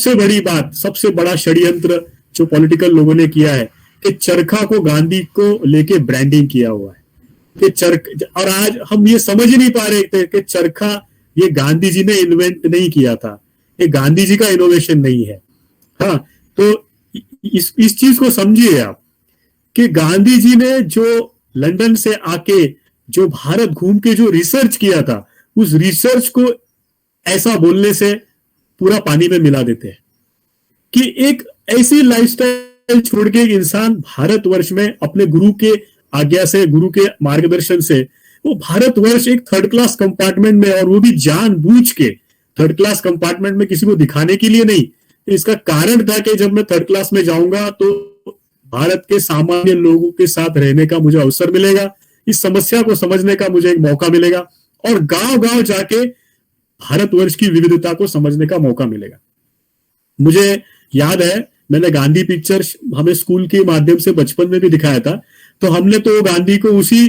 सबसे बड़ी बात, सबसे बड़ा षड्यंत्र जो पॉलिटिकल लोगों ने किया है कि चरखा को गांधी को लेके ब्रांडिंग किया हुआ है कि और आज हम ये समझ ही नहीं पा रहे थे कि चरखा ये गांधी जी ने इन्वेंट नहीं किया था, ये गांधी जी का इनोवेशन नहीं है। हाँ, तो इस चीज को समझिए आप कि गांधी जी ने जो लंदन से आके जो भारत घूम के जो रिसर्च किया था, उस रिसर्च को ऐसा बोलने से पूरा पानी में मिला देते हैं कि एक ऐसी लाइफस्टाइल छोड़ के एक इंसान भारतवर्ष में अपने गुरु के आज्ञा से, गुरु के मार्गदर्शन से, वो भारतवर्ष एक थर्ड क्लास कंपार्टमेंट में, और वो भी जानबूझ के थर्ड क्लास कंपार्टमेंट में किसी को दिखाने के लिए नहीं। इसका कारण था कि जब मैं थर्ड क्लास में जाऊंगा तो भारत के सामान्य लोगों के साथ रहने का मुझे अवसर मिलेगा, इस समस्या को समझने का मुझे एक मौका मिलेगा, और गांव गांव जाके भारतवर्ष की विविधता को समझने का मौका मिलेगा। मुझे याद है, मैंने गांधी पिक्चर हमें स्कूल के माध्यम से बचपन में भी दिखाया था, तो हमने तो गांधी को उसी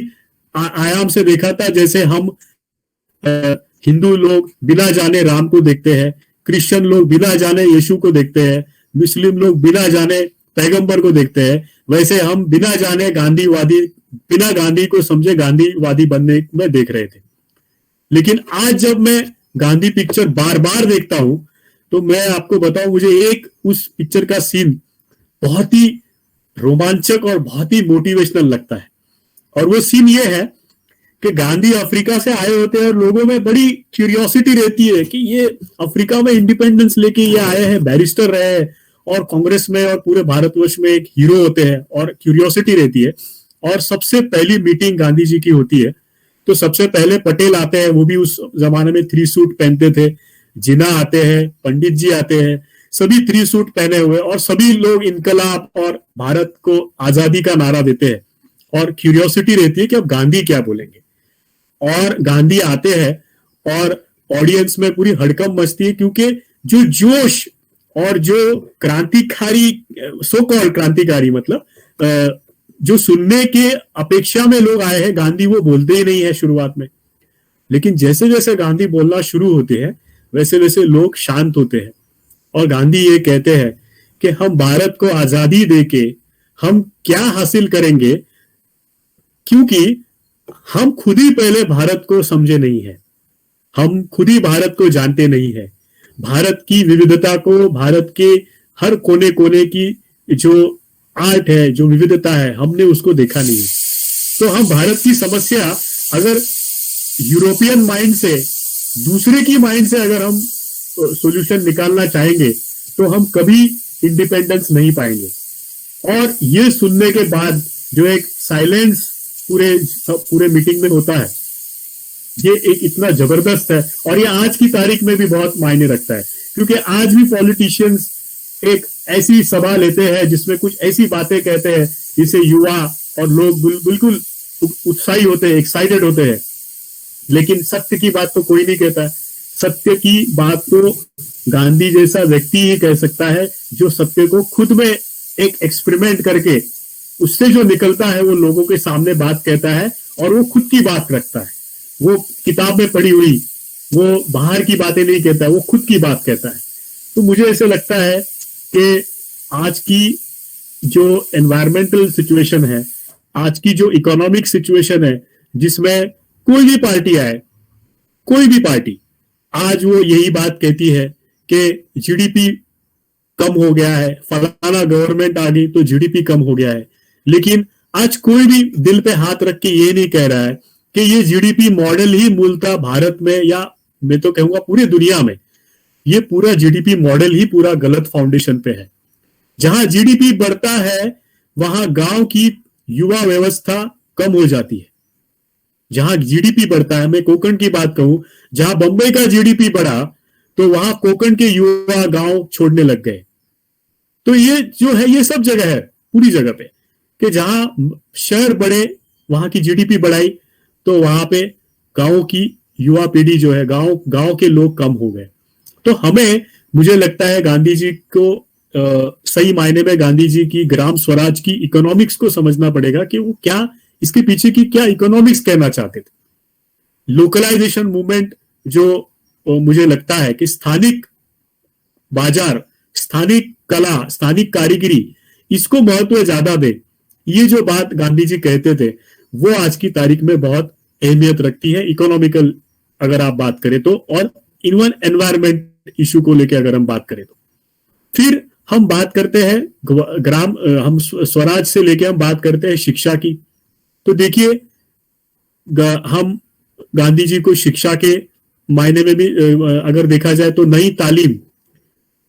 आयाम से देखा था जैसे हम हिंदू लोग बिना जाने राम को देखते हैं, क्रिश्चियन लोग बिना जाने यीशु को देखते हैं, मुस्लिम लोग बिना जाने पैगंबर को देखते हैं, वैसे हम बिना जाने गांधीवादी, बिना गांधी को समझे गांधीवादी बनने में देख रहे थे। लेकिन आज जब मैं गांधी पिक्चर बार बार देखता हूं तो मैं आपको बताऊं, मुझे एक उस पिक्चर का सीन बहुत ही रोमांचक और बहुत ही मोटिवेशनल लगता है, और वो सीन ये है कि गांधी अफ्रीका से आए होते हैं और लोगों में बड़ी क्यूरियोसिटी रहती है कि ये अफ्रीका में इंडिपेंडेंस लेके ये आए हैं, बैरिस्टर रहे हैं और कांग्रेस में और पूरे भारतवर्ष में एक हीरो होते हैं, और क्यूरियोसिटी रहती है। और सबसे पहली मीटिंग गांधी जी की होती है तो सबसे पहले पटेल आते हैं, वो भी उस जमाने में 3 सूट पहनते थे, जिन्ना आते हैं, पंडित जी आते हैं, सभी 3 सूट पहने हुए, और सभी लोग इनकलाब और भारत को आजादी का नारा देते हैं, और क्यूरियोसिटी रहती है कि अब गांधी क्या बोलेंगे। और गांधी आते हैं और ऑडियंस में पूरी हड़कंप मचती है, क्योंकि जो जोश और जो क्रांतिकारी, सो कॉल्ड क्रांतिकारी, मतलब जो सुनने के अपेक्षा में लोग आए हैं, गांधी वो बोलते ही नहीं है शुरुआत में, लेकिन जैसे जैसे गांधी बोलना शुरू होते हैं वैसे वैसे लोग शांत होते हैं, और गांधी ये कहते हैं कि हम भारत को आजादी देके हम क्या हासिल करेंगे, क्योंकि हम खुद ही पहले भारत को समझे नहीं है, हम खुद ही भारत को जानते नहीं है, भारत की विविधता को, भारत के हर कोने कोने की जो आर्ट है, जो विविधता है, हमने उसको देखा नहीं है। तो हम भारत की समस्या अगर यूरोपियन माइंड से, दूसरे की माइंड से अगर हम सॉल्यूशन निकालना चाहेंगे तो हम कभी इंडिपेंडेंस नहीं पाएंगे। और ये सुनने के बाद जो एक साइलेंस पूरे मीटिंग में होता है, ये एक इतना जबरदस्त है, और ये आज की तारीख में भी बहुत मायने रखता है, क्योंकि आज भी पॉलिटिशियंस एक ऐसी सभा लेते हैं जिसमें कुछ ऐसी बातें कहते हैं जिसे युवा और लोग बिल्कुल उत्साही होते हैं, एक्साइटेड होते हैं, लेकिन सत्य की बात तो कोई नहीं कहता है। सत्य की बात तो गांधी जैसा व्यक्ति ही कह सकता है, जो सत्य को खुद में एक एक्सपेरिमेंट करके उससे जो निकलता है वो लोगों के सामने बात कहता है, और वो खुद की बात रखता है, वो किताब में पढ़ी हुई, वो बाहर की बातें नहीं कहता है, वो खुद की बात कहता है। तो मुझे ऐसे लगता है कि आज की जो एनवायरमेंटल सिचुएशन है, आज की जो इकोनॉमिक सिचुएशन है, जिसमें कोई भी पार्टी आए, कोई भी पार्टी, आज वो यही बात कहती है कि जीडीपी कम हो गया है, फलाना गवर्नमेंट आ गई तो जीडीपी कम हो गया है, लेकिन आज कोई भी दिल पे हाथ रख के ये नहीं कह रहा है कि ये जीडीपी मॉडल ही मूलतः भारत में, या मैं तो कहूंगा पूरी दुनिया में, ये पूरा जीडीपी मॉडल ही पूरा गलत फाउंडेशन पे है। जहां जीडीपी बढ़ता है वहां गांव की युवा व्यवस्था कम हो जाती है। जहां जीडीपी बढ़ता है, मैं कोकण की बात कहूं, जहां बंबई का जीडीपी बढ़ा तो वहां कोकण के युवा गांव छोड़ने लग गए। तो ये जो है, ये सब जगह है, पूरी जगह पे, कि जहां शहर बढ़े वहां की जीडीपी बढ़ाई तो वहां पे गांवों की युवा पीढ़ी जो है, गांव के लोग कम हो गए। तो हमें, मुझे लगता है गांधी जी को सही मायने में गांधी जी की ग्राम स्वराज की इकोनॉमिक्स को समझना पड़ेगा कि वो क्या, इसके पीछे की क्या इकोनॉमिक्स कहना चाहते थे। लोकलाइजेशन मूवमेंट जो मुझे लगता है कि स्थानिक बाजार स्थानिक कला, स्थानिक कारीगरी, इसको महत्व ज्यादा दे। ये जो बात गांधी जी कहते थे वो आज की तारीख में बहुत अहमियत रखती है, इकोनॉमिकल अगर आप बात करें तो, और इवन एनवायरमेंट इशू को लेकर अगर हम बात करें तो। फिर हम बात करते हैं ग्राम, हम स्वराज से लेके हम बात करते हैं शिक्षा की। तो देखिए हम गांधी जी को शिक्षा के मायने में भी अगर देखा जाए तो नई तालीम,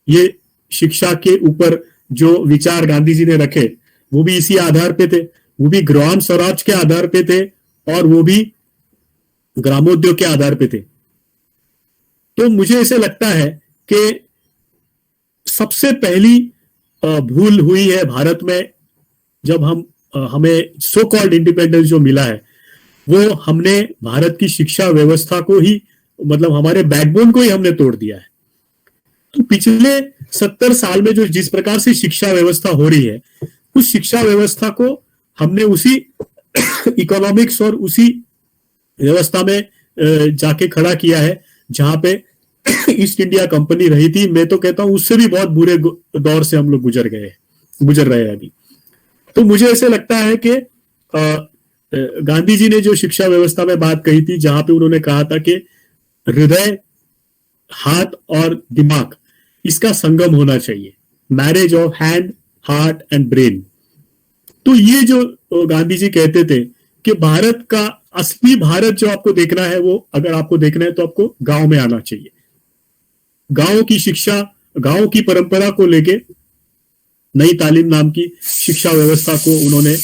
ये शिक्षा के ऊपर जो विचार गांधी जी ने रखे वो भी इसी आधार पे थे, वो भी ग्राम स्वराज के आधार पे थे और वो भी ग्रामोद्योग के आधार पे थे। तो मुझे ऐसे लगता है कि सबसे पहली भूल हुई है भारत में जब हमें सो कॉल्ड इंडिपेंडेंस जो मिला है, वो हमने भारत की शिक्षा व्यवस्था को ही, मतलब हमारे बैकबोन को ही हमने तोड़ दिया है। तो पिछले 70 साल में जो जिस प्रकार से शिक्षा व्यवस्था हो रही है, उस शिक्षा व्यवस्था को हमने उसी इकोनॉमिक्स और उसी व्यवस्था में जाके खड़ा किया है जहां पे ईस्ट इंडिया कंपनी रही थी। मैं तो कहता हूं उससे भी बहुत बुरे दौर से हम लोग गुजर रहे हैं अभी। तो मुझे ऐसे लगता है कि गांधी जी ने जो शिक्षा व्यवस्था में बात कही थी, जहां पे उन्होंने कहा था कि हृदय, हाथ और दिमाग, इसका संगम होना चाहिए, marriage of hand, heart and brain. तो ये जो गांधी जी कहते थे कि भारत का असली भारत जो आपको देखना है, वो अगर आपको देखना है तो आपको गांव में आना चाहिए। गांव की शिक्षा, गांव की परंपरा को लेके नई तालीम नाम की शिक्षा व्यवस्था को उन्होंने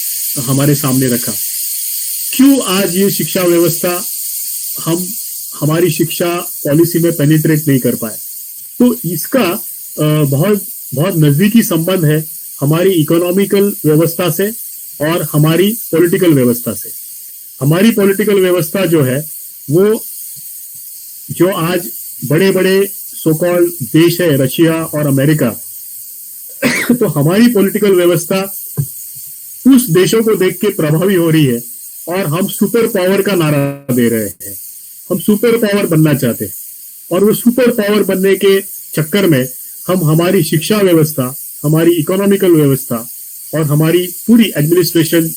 हमारे सामने रखा। क्यों आज ये शिक्षा व्यवस्था हमारी शिक्षा पॉलिसी में पेनिट्रेट नहीं कर पाए? तो इसका बहुत बहुत नजदीकी संबंध है हमारी इकोनॉमिकल व्यवस्था से और हमारी पॉलिटिकल व्यवस्था से। हमारी पॉलिटिकल व्यवस्था जो है, वो जो आज बड़े बड़े सो कॉल्ड देश है, रशिया और अमेरिका, तो हमारी पॉलिटिकल व्यवस्था उस देशों को देख के प्रभावी हो रही है और हम सुपर पावर का नारा दे रहे हैं। हम सुपर पावर बनना चाहते हैं और वो सुपर पावर बनने के चक्कर में हम हमारी शिक्षा व्यवस्था, हमारी इकोनॉमिकल व्यवस्था और हमारी पूरी एडमिनिस्ट्रेशन,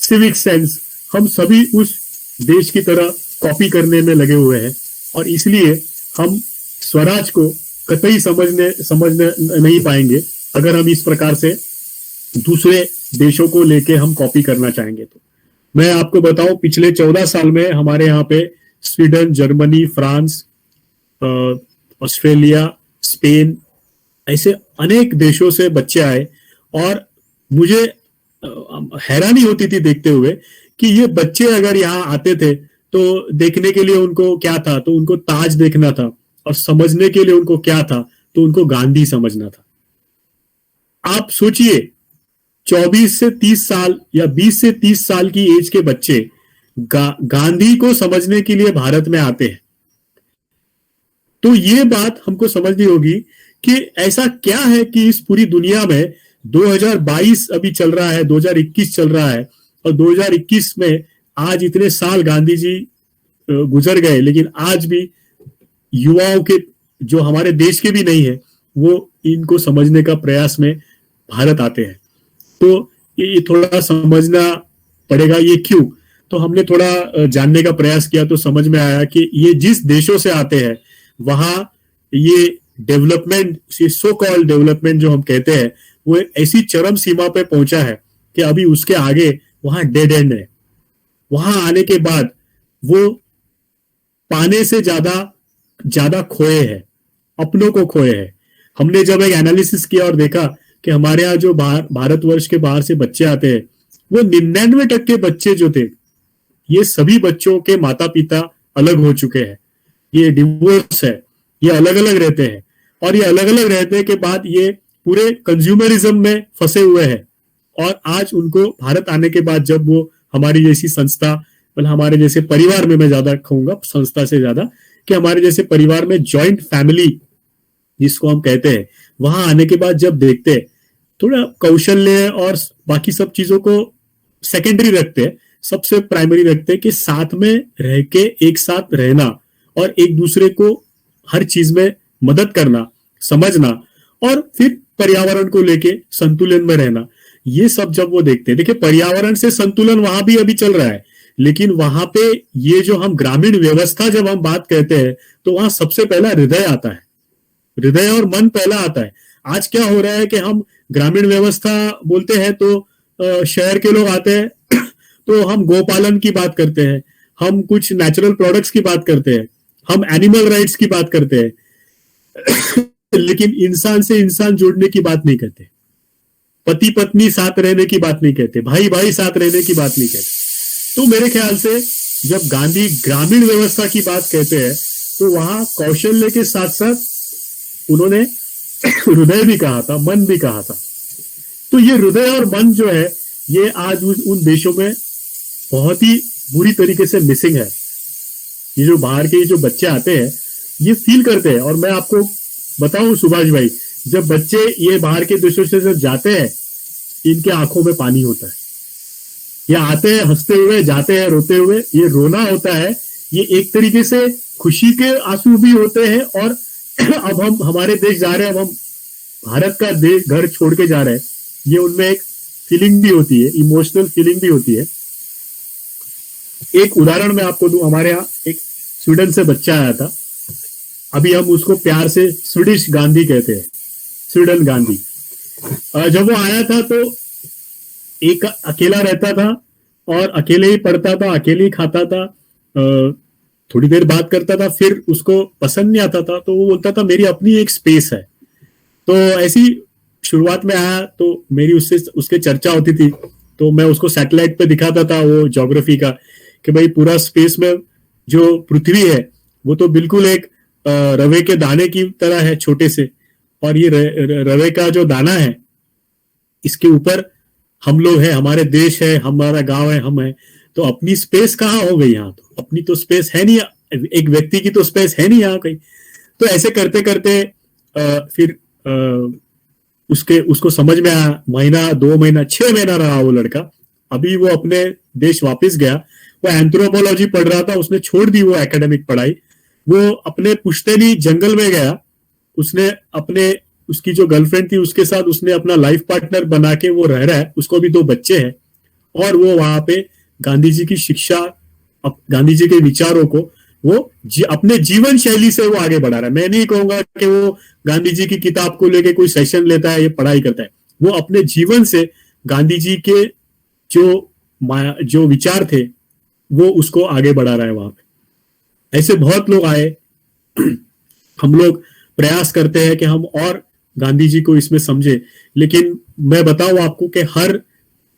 सिविक सेंस, हम सभी उस देश की तरह कॉपी करने में लगे हुए हैं। और इसलिए हम स्वराज को कतई समझने नहीं पाएंगे अगर हम इस प्रकार से दूसरे देशों को लेके हम कॉपी करना चाहेंगे। तो मैं आपको बताऊं, पिछले 14 साल में हमारे यहाँ पे Sweden, Germany, France, Australia, Spain, ऐसे अनेक देशों से बच्चे आए और मुझे हैरानी होती थी देखते हुए कि ये बच्चे अगर यहाँ आते थे तो देखने के लिए उनको क्या था, तो उनको ताज देखना था, और समझने के लिए उनको क्या था, तो उनको गांधी समझना था। आप सोचिए 24 से 30 साल या 20 से 30 साल की एज के बच्चे गांधी को समझने के लिए भारत में आते हैं। तो ये बात हमको समझनी होगी कि ऐसा क्या है कि इस पूरी दुनिया में 2022 अभी चल रहा है, 2021 चल रहा है, और 2021 में आज इतने साल गांधी जी गुजर गए, लेकिन आज भी युवाओं के, जो हमारे देश के भी नहीं है, वो इनको समझने का प्रयास में भारत आते हैं। तो ये थोड़ा समझना पड़ेगा, ये क्यों। तो हमने थोड़ा जानने का प्रयास किया तो समझ में आया कि ये जिस देशों से आते हैं वहां ये डेवलपमेंट, सो कॉल्ड डेवलपमेंट जो हम कहते हैं, वो ऐसी चरम सीमा पे पहुंचा है कि अभी उसके आगे वहां डेड एंड है। वहां आने के बाद वो पाने से ज्यादा खोए हैं, अपनों को खोए हैं। हमने जब एक एनालिसिस किया और देखा कि हमारे यहाँ जो भारतवर्ष के बाहर से बच्चे आते हैं, वो 99% बच्चे जो थे, ये सभी बच्चों के माता पिता अलग हो चुके हैं, ये डिवोर्स है, ये अलग अलग रहते हैं, और ये अलग अलग रहने के बाद ये पूरे कंज्यूमरिज्म में फंसे हुए हैं। और आज उनको भारत आने के बाद जब वो हमारी जैसी संस्था, मतलब हमारे जैसे परिवार में, मैं ज्यादा कहूंगा संस्था से ज्यादा, कि हमारे जैसे परिवार में जॉइंट फैमिली जिसको हम कहते हैं, वहां आने के बाद जब देखते हैं, थोड़ा कौशल्य और बाकी सब चीजों को सेकेंडरी रखते हैं, सबसे प्राइमरी रखते हैं कि साथ में रह के एक साथ रहना और एक दूसरे को हर चीज में मदद करना, समझना, और फिर पर्यावरण को लेके संतुलन में रहना, ये सब जब वो देखते हैं, देखिए पर्यावरण से संतुलन वहां भी अभी चल रहा है, लेकिन वहां पे ये जो हम ग्रामीण व्यवस्था जब हम बात कहते हैं तो वहां सबसे पहला हृदय आता है, हृदय और मन पहला आता है। आज क्या हो रहा है कि हम ग्रामीण व्यवस्था बोलते हैं तो शहर के लोग आते हैं तो हम गोपालन की बात करते हैं, हम कुछ नेचुरल प्रोडक्ट्स की बात करते हैं, हम एनिमल राइट्स की बात करते हैं लेकिन इंसान से इंसान जोड़ने की बात नहीं करते, पति पत्नी साथ रहने की बात नहीं कहते, भाई भाई साथ रहने की बात नहीं कहते। तो मेरे ख्याल से जब गांधी ग्रामीण व्यवस्था की बात कहते हैं तो वहां कौशल्य के साथ साथ उन्होंने हृदय भी कहा था, मन भी कहा था। तो ये हृदय और मन जो है ये आज उन देशों में बहुत ही बुरी तरीके से मिसिंग है। ये जो बाहर के जो बच्चे आते हैं ये फील करते हैं, और मैं आपको बताऊं सुभाष भाई, जब बच्चे ये बाहर के देशों से जब जाते हैं इनके आंखों में पानी होता है, ये आते हैं हंसते हुए जाते हैं रोते हुए, ये रोना होता है, ये एक तरीके से खुशी के आंसू भी होते हैं, और अब हम हमारे देश जा रहे हैं, अब हम भारत का देश घर छोड़ के जा रहे हैं, ये उनमें एक फीलिंग भी होती है, इमोशनल फीलिंग भी होती है। एक उदाहरण मैं आपको दूं, हमारे यहाँ एक स्वीडन से बच्चा आया था, अभी हम उसको प्यार से स्वीडिश गांधी कहते हैं, स्वीडन गांधी। जब वो आया था तो एक अकेला रहता था और अकेले ही पढ़ता था, अकेले ही खाता था, थोड़ी देर बात करता था, फिर उसको पसंद नहीं आता था तो वो बोलता था मेरी अपनी एक स्पेस है। तो ऐसी शुरुआत में आया तो मेरी उसके चर्चा होती थी, तो मैं उसको सैटेलाइट पे दिखाता था वो ज्योग्राफी का कि भाई पूरा स्पेस में जो पृथ्वी है वो तो बिल्कुल एक रवे के दाने की तरह है, छोटे से, और ये रवे का जो दाना है इसके ऊपर हम लोग हैं, हमारे देश है, हमारा गांव है, हम है, तो अपनी स्पेस कहाँ हो गई यहाँ? तो अपनी तो स्पेस है नहीं, एक व्यक्ति की तो स्पेस है नहीं यहाँ कहीं। तो ऐसे करते करते फिर उसको समझ में आया, महीना 2 महीना 6 महीना रहा वो लड़का, अभी वो अपने देश वापस गया, वो एंथ्रोपोलॉजी पढ़ रहा था, उसने छोड़ दी वो एकेडमिक पढ़ाई, वो अपने पुश्तैनी जंगल में गया, उसने अपने उसकी जो गर्लफ्रेंड थी उसके साथ उसने अपना लाइफ पार्टनर बना के वो रह रहा है, उसको भी 2 बच्चे हैं, और वो वहां पे गांधी जी की शिक्षा, गांधी जी के विचारों को वो अपने जीवन शैली से वो आगे बढ़ा रहा है। मैं नहीं कहूंगा कि वो गांधी जी की किताब को लेके कोई सेशन लेता है या पढ़ाई करता है, वो अपने जीवन से गांधी जी के जो विचार थे वो उसको आगे बढ़ा रहा है वहां पे। ऐसे बहुत लोग आए हम लोग प्रयास करते हैं कि हम और गांधी जी को इसमें समझे, लेकिन मैं बताऊं आपको कि हर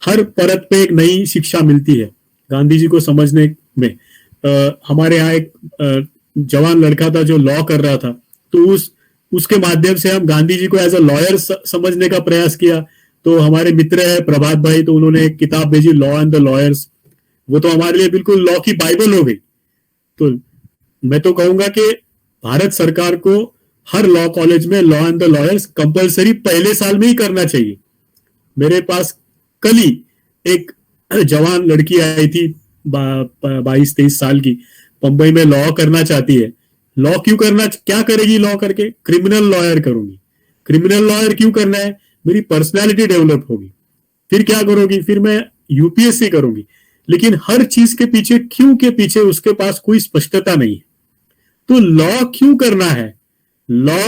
परत पे एक नई शिक्षा मिलती है गांधी जी को समझने में। हमारे यहाँ एक जवान लड़का था जो लॉ कर रहा था, तो उसके माध्यम से हम गांधी जी को एज अ लॉयर समझने का प्रयास किया। तो हमारे मित्र है प्रभात भाई, तो उन्होंने एक किताब भेजी, लॉ एंड द लॉयर्स, वो तो हमारे लिए बिल्कुल लॉ की बाइबल हो गई। तो मैं तो कहूंगा कि भारत सरकार को हर लॉ कॉलेज में law and the lawyers compulsory पहले साल में ही करना चाहिए। मेरे पास कल ही एक जवान लड़की आई थी 22-23 साल की, बंबई में लॉ करना चाहती है। लॉ क्यों करना, क्या करेगी लॉ करके? क्रिमिनल लॉयर करूंगी। क्रिमिनल लॉयर क्यों करना है? मेरी पर्सनैलिटी डेवलप होगी। फिर क्या करोगी? फिर मैं यूपीएससी करूंगी। लेकिन हर चीज के पीछे, क्यों के पीछे उसके पास कोई स्पष्टता नहीं है। तो लॉ क्यों करना है? लॉ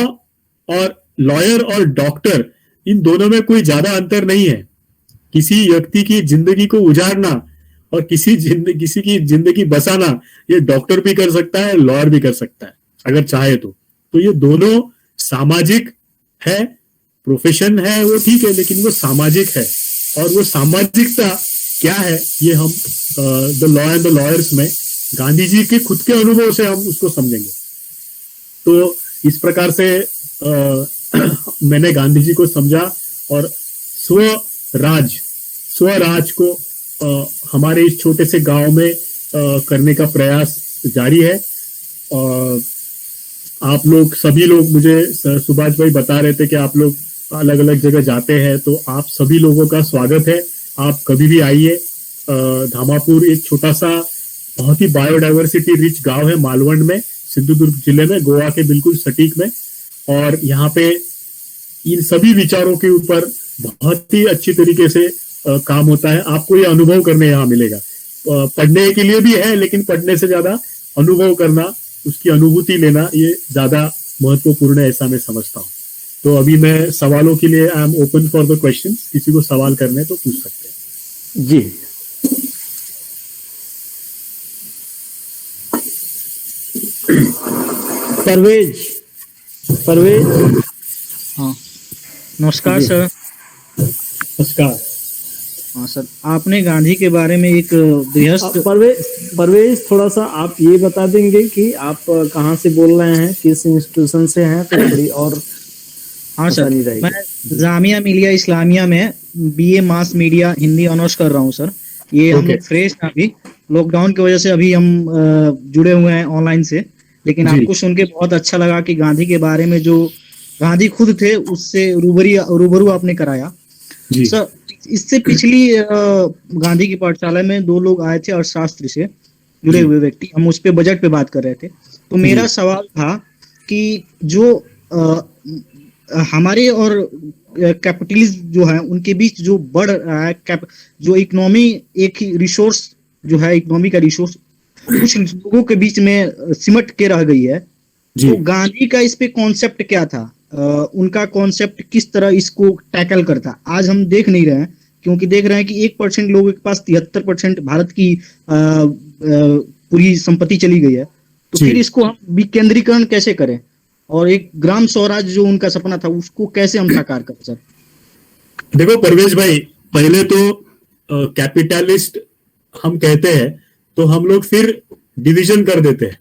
और लॉयर और डॉक्टर, इन दोनों में कोई ज्यादा अंतर नहीं है। किसी व्यक्ति की जिंदगी को उजाड़ना और किसी की जिंदगी बसाना, ये डॉक्टर भी कर सकता है, लॉयर भी कर सकता है अगर चाहे तो ये दोनों सामाजिक है, प्रोफेशन है वो ठीक है, लेकिन वो सामाजिक है। और वो सामाजिकता क्या है, ये हम the law and the lawyers में गांधी जी के खुद के अनुभव से हम उसको समझेंगे। तो इस प्रकार से मैंने गांधी जी को समझा, और स्वराज को हमारे इस छोटे से गांव में करने का प्रयास जारी है। आप लोग सभी लोग, मुझे सुभाष भाई बता रहे थे कि आप लोग अलग अलग जगह जाते हैं, तो आप सभी लोगों का स्वागत है। आप कभी भी आइए। धामापुर एक छोटा सा बहुत ही बायोडाइवर्सिटी रिच गांव है मालवण में, सिंधुदुर्ग जिले में, गोवा के बिल्कुल सटीक में। और यहाँ पे इन सभी विचारों के ऊपर बहुत ही अच्छी तरीके से काम होता है। आपको ये अनुभव करने यहाँ मिलेगा। पढ़ने के लिए भी है, लेकिन पढ़ने से ज्यादा अनुभव करना, उसकी अनुभूति लेना, ये ज्यादा महत्वपूर्ण है, ऐसा मैं समझता हूँ। तो अभी मैं सवालों के लिए I am open for the questions. किसी को सवाल करने तो पूछ सकते हैं। जी, परवेज हाँ, नमस्कार सर। नमस्कार। हाँ सर, आपने गांधी के बारे में एक गृहस्थ परवेज थोड़ा सा आप ये बता देंगे कि आप कहाँ से बोल रहे हैं, किस इंस्टीट्यूशन से हैं, तो थोड़ी और हाँ सर, नहीं रहेगी। मैं जामिया मिलिया इस्लामिया में BA mass media Hindi honours कर रहा हूँ सर। ये हम लोग फ्रेश हैं, अभी लॉकडाउन की वजह से अभी हम जुड़े हुए हैं ऑनलाइन से। लेकिन आपको सुन के बहुत अच्छा लगा कि गांधी के बारे में जो गांधी खुद थे उससे रूबरू आपने कराया सर। इससे पिछली गांधी की पाठशाला में 2 लोग आए थे अर्थशास्त्र से जुड़े हुए व्यक्ति, हम उस पे बजट पे बात कर रहे थे। तो मेरा सवाल था कि जो हमारे और कैपिटलिज्म जो है उनके बीच जो बढ़ रहा है, जो इकोनॉमी एक ही रिसोर्स जो है, इकोनॉमी का रिसोर्स कुछ लोगों के बीच में सिमट के रह गई है। तो गांधी का इस पे कॉन्सेप्ट क्या था? उनका कॉन्सेप्ट किस तरह इसको टैकल करता? आज हम देख नहीं रहे हैं, क्योंकि देख रहे हैं कि 1% लोगों के पास 73% भारत की पूरी संपत्ति चली गई है। तो फिर इसको हम विकेंद्रीकरण कैसे करें, और एक ग्राम स्वराज जो उनका सपना था उसको कैसे हम साकार करें सर? देखो परवेश भाई, पहले तो कैपिटलिस्ट हम कहते हैं तो हम लोग फिर डिवीजन कर देते हैं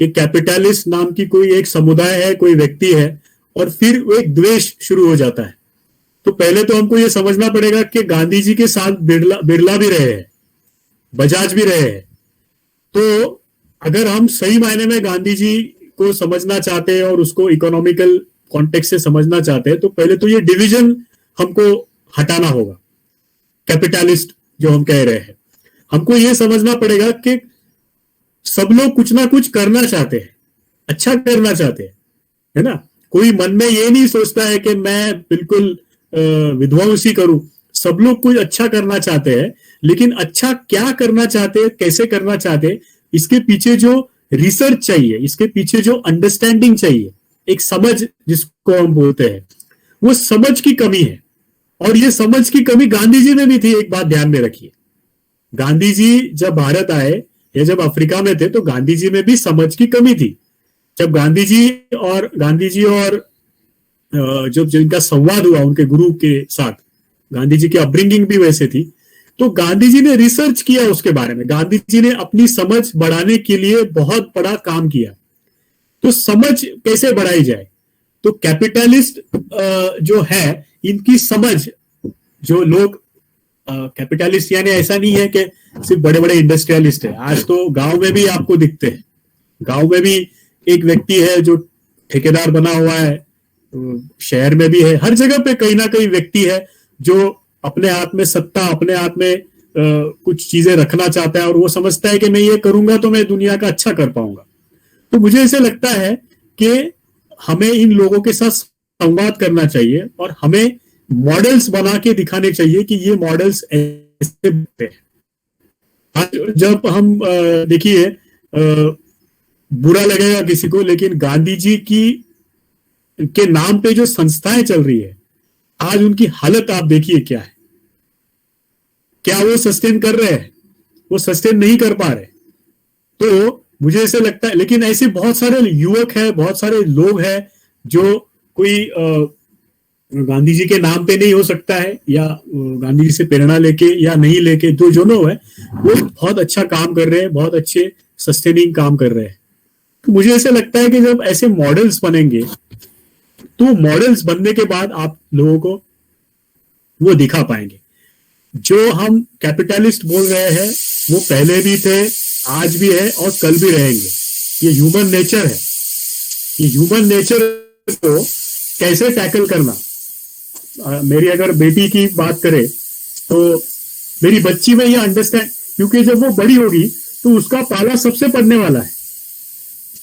कि कैपिटलिस्ट नाम की कोई एक समुदाय है, कोई व्यक्ति है, और फिर वो एक द्वेष शुरू हो जाता है। तो पहले तो हमको ये समझना पड़ेगा कि गांधी जी के साथ बिरला भी रहे हैं, बजाज भी रहे हैं। तो अगर हम सही मायने में गांधी जी को समझना चाहते हैं और उसको इकोनॉमिकल कॉन्टेक्स्ट से समझना चाहते हैं, तो पहले तो ये डिवीजन हमको हटाना होगा। कैपिटलिस्ट जो हम कह रहे हैं, हमको ये समझना पड़ेगा कि सब लोग कुछ ना कुछ करना चाहते हैं, अच्छा करना चाहते हैं, है ना। कोई मन में ये नहीं सोचता है कि मैं बिल्कुल विध्वंसी करूं। सब लोग कुछ अच्छा करना चाहते हैं, लेकिन अच्छा क्या करना चाहते हैं, कैसे करना चाहते हैं, इसके पीछे जो रिसर्च चाहिए, इसके पीछे जो अंडरस्टैंडिंग चाहिए, एक समझ जिसको हम बोलते हैं, वो समझ की कमी है। और ये समझ की कमी गांधी जी में भी थी। एक बात ध्यान में रखिए, गांधी जी जब भारत आए या जब अफ्रीका में थे तो गांधी जी में भी समझ की कमी थी। जब गांधी जी और जब जिनका संवाद हुआ उनके गुरु के साथ, गांधी जी की अपब्रिंगिंग भी वैसे थी, तो गांधी जी ने रिसर्च किया उसके बारे में। गांधी जी ने अपनी समझ बढ़ाने के लिए बहुत बड़ा काम किया। तो समझ कैसे बढ़ाई जाए, तो कैपिटलिस्ट जो है, इनकी समझ, जो लोग कैपिटलिस्ट यानी ऐसा नहीं है कि सिर्फ बड़े बड़े इंडस्ट्रियलिस्ट है। आज तो गांव में भी आपको दिखते हैं, गांव में भी एक व्यक्ति है जो ठेकेदार बना हुआ है, शहर में भी है, हर जगह पे कहीं ना कहीं व्यक्ति है जो अपने हाथ में सत्ता, अपने हाथ में कुछ चीजें रखना चाहता है, और वो समझता है कि मैं ये करूंगा तो मैं दुनिया का अच्छा कर पाऊंगा। तो मुझे ऐसे लगता है कि हमें इन लोगों के साथ संवाद करना चाहिए और हमें मॉडल्स बना के दिखाने चाहिए कि ये मॉडल्स ऐसे बनते हैं। जब हम देखिए, बुरा लगेगा किसी को, लेकिन गांधी जी की के नाम पे जो संस्थाएं चल रही है आज, उनकी हालत आप देखिए क्या है। क्या वो सस्टेन कर रहे हैं? वो सस्टेन नहीं कर पा रहे। तो मुझे ऐसे लगता है, लेकिन ऐसे बहुत सारे युवक हैं, बहुत सारे लोग हैं जो कोई गांधी जी के नाम पे नहीं हो सकता है, या गांधी जी से प्रेरणा लेके या नहीं लेके, जो लोग है वो बहुत अच्छा काम कर रहे हैं, बहुत अच्छे सस्टेनिंग काम कर रहे हैं। तो मुझे ऐसे लगता है कि जब ऐसे मॉडल्स बनेंगे, तो मॉडल्स बनने के बाद आप लोगों को वो दिखा पाएंगे। जो हम कैपिटलिस्ट बोल रहे हैं वो पहले भी थे, आज भी है और कल भी रहेंगे। ये ह्यूमन नेचर है। ये ह्यूमन नेचर को कैसे टैकल करना, मेरी अगर बेटी की बात करें तो मेरी बच्ची में ये अंडरस्टैंड, क्योंकि जब वो बड़ी होगी तो उसका पाला सबसे पढ़ने वाला है,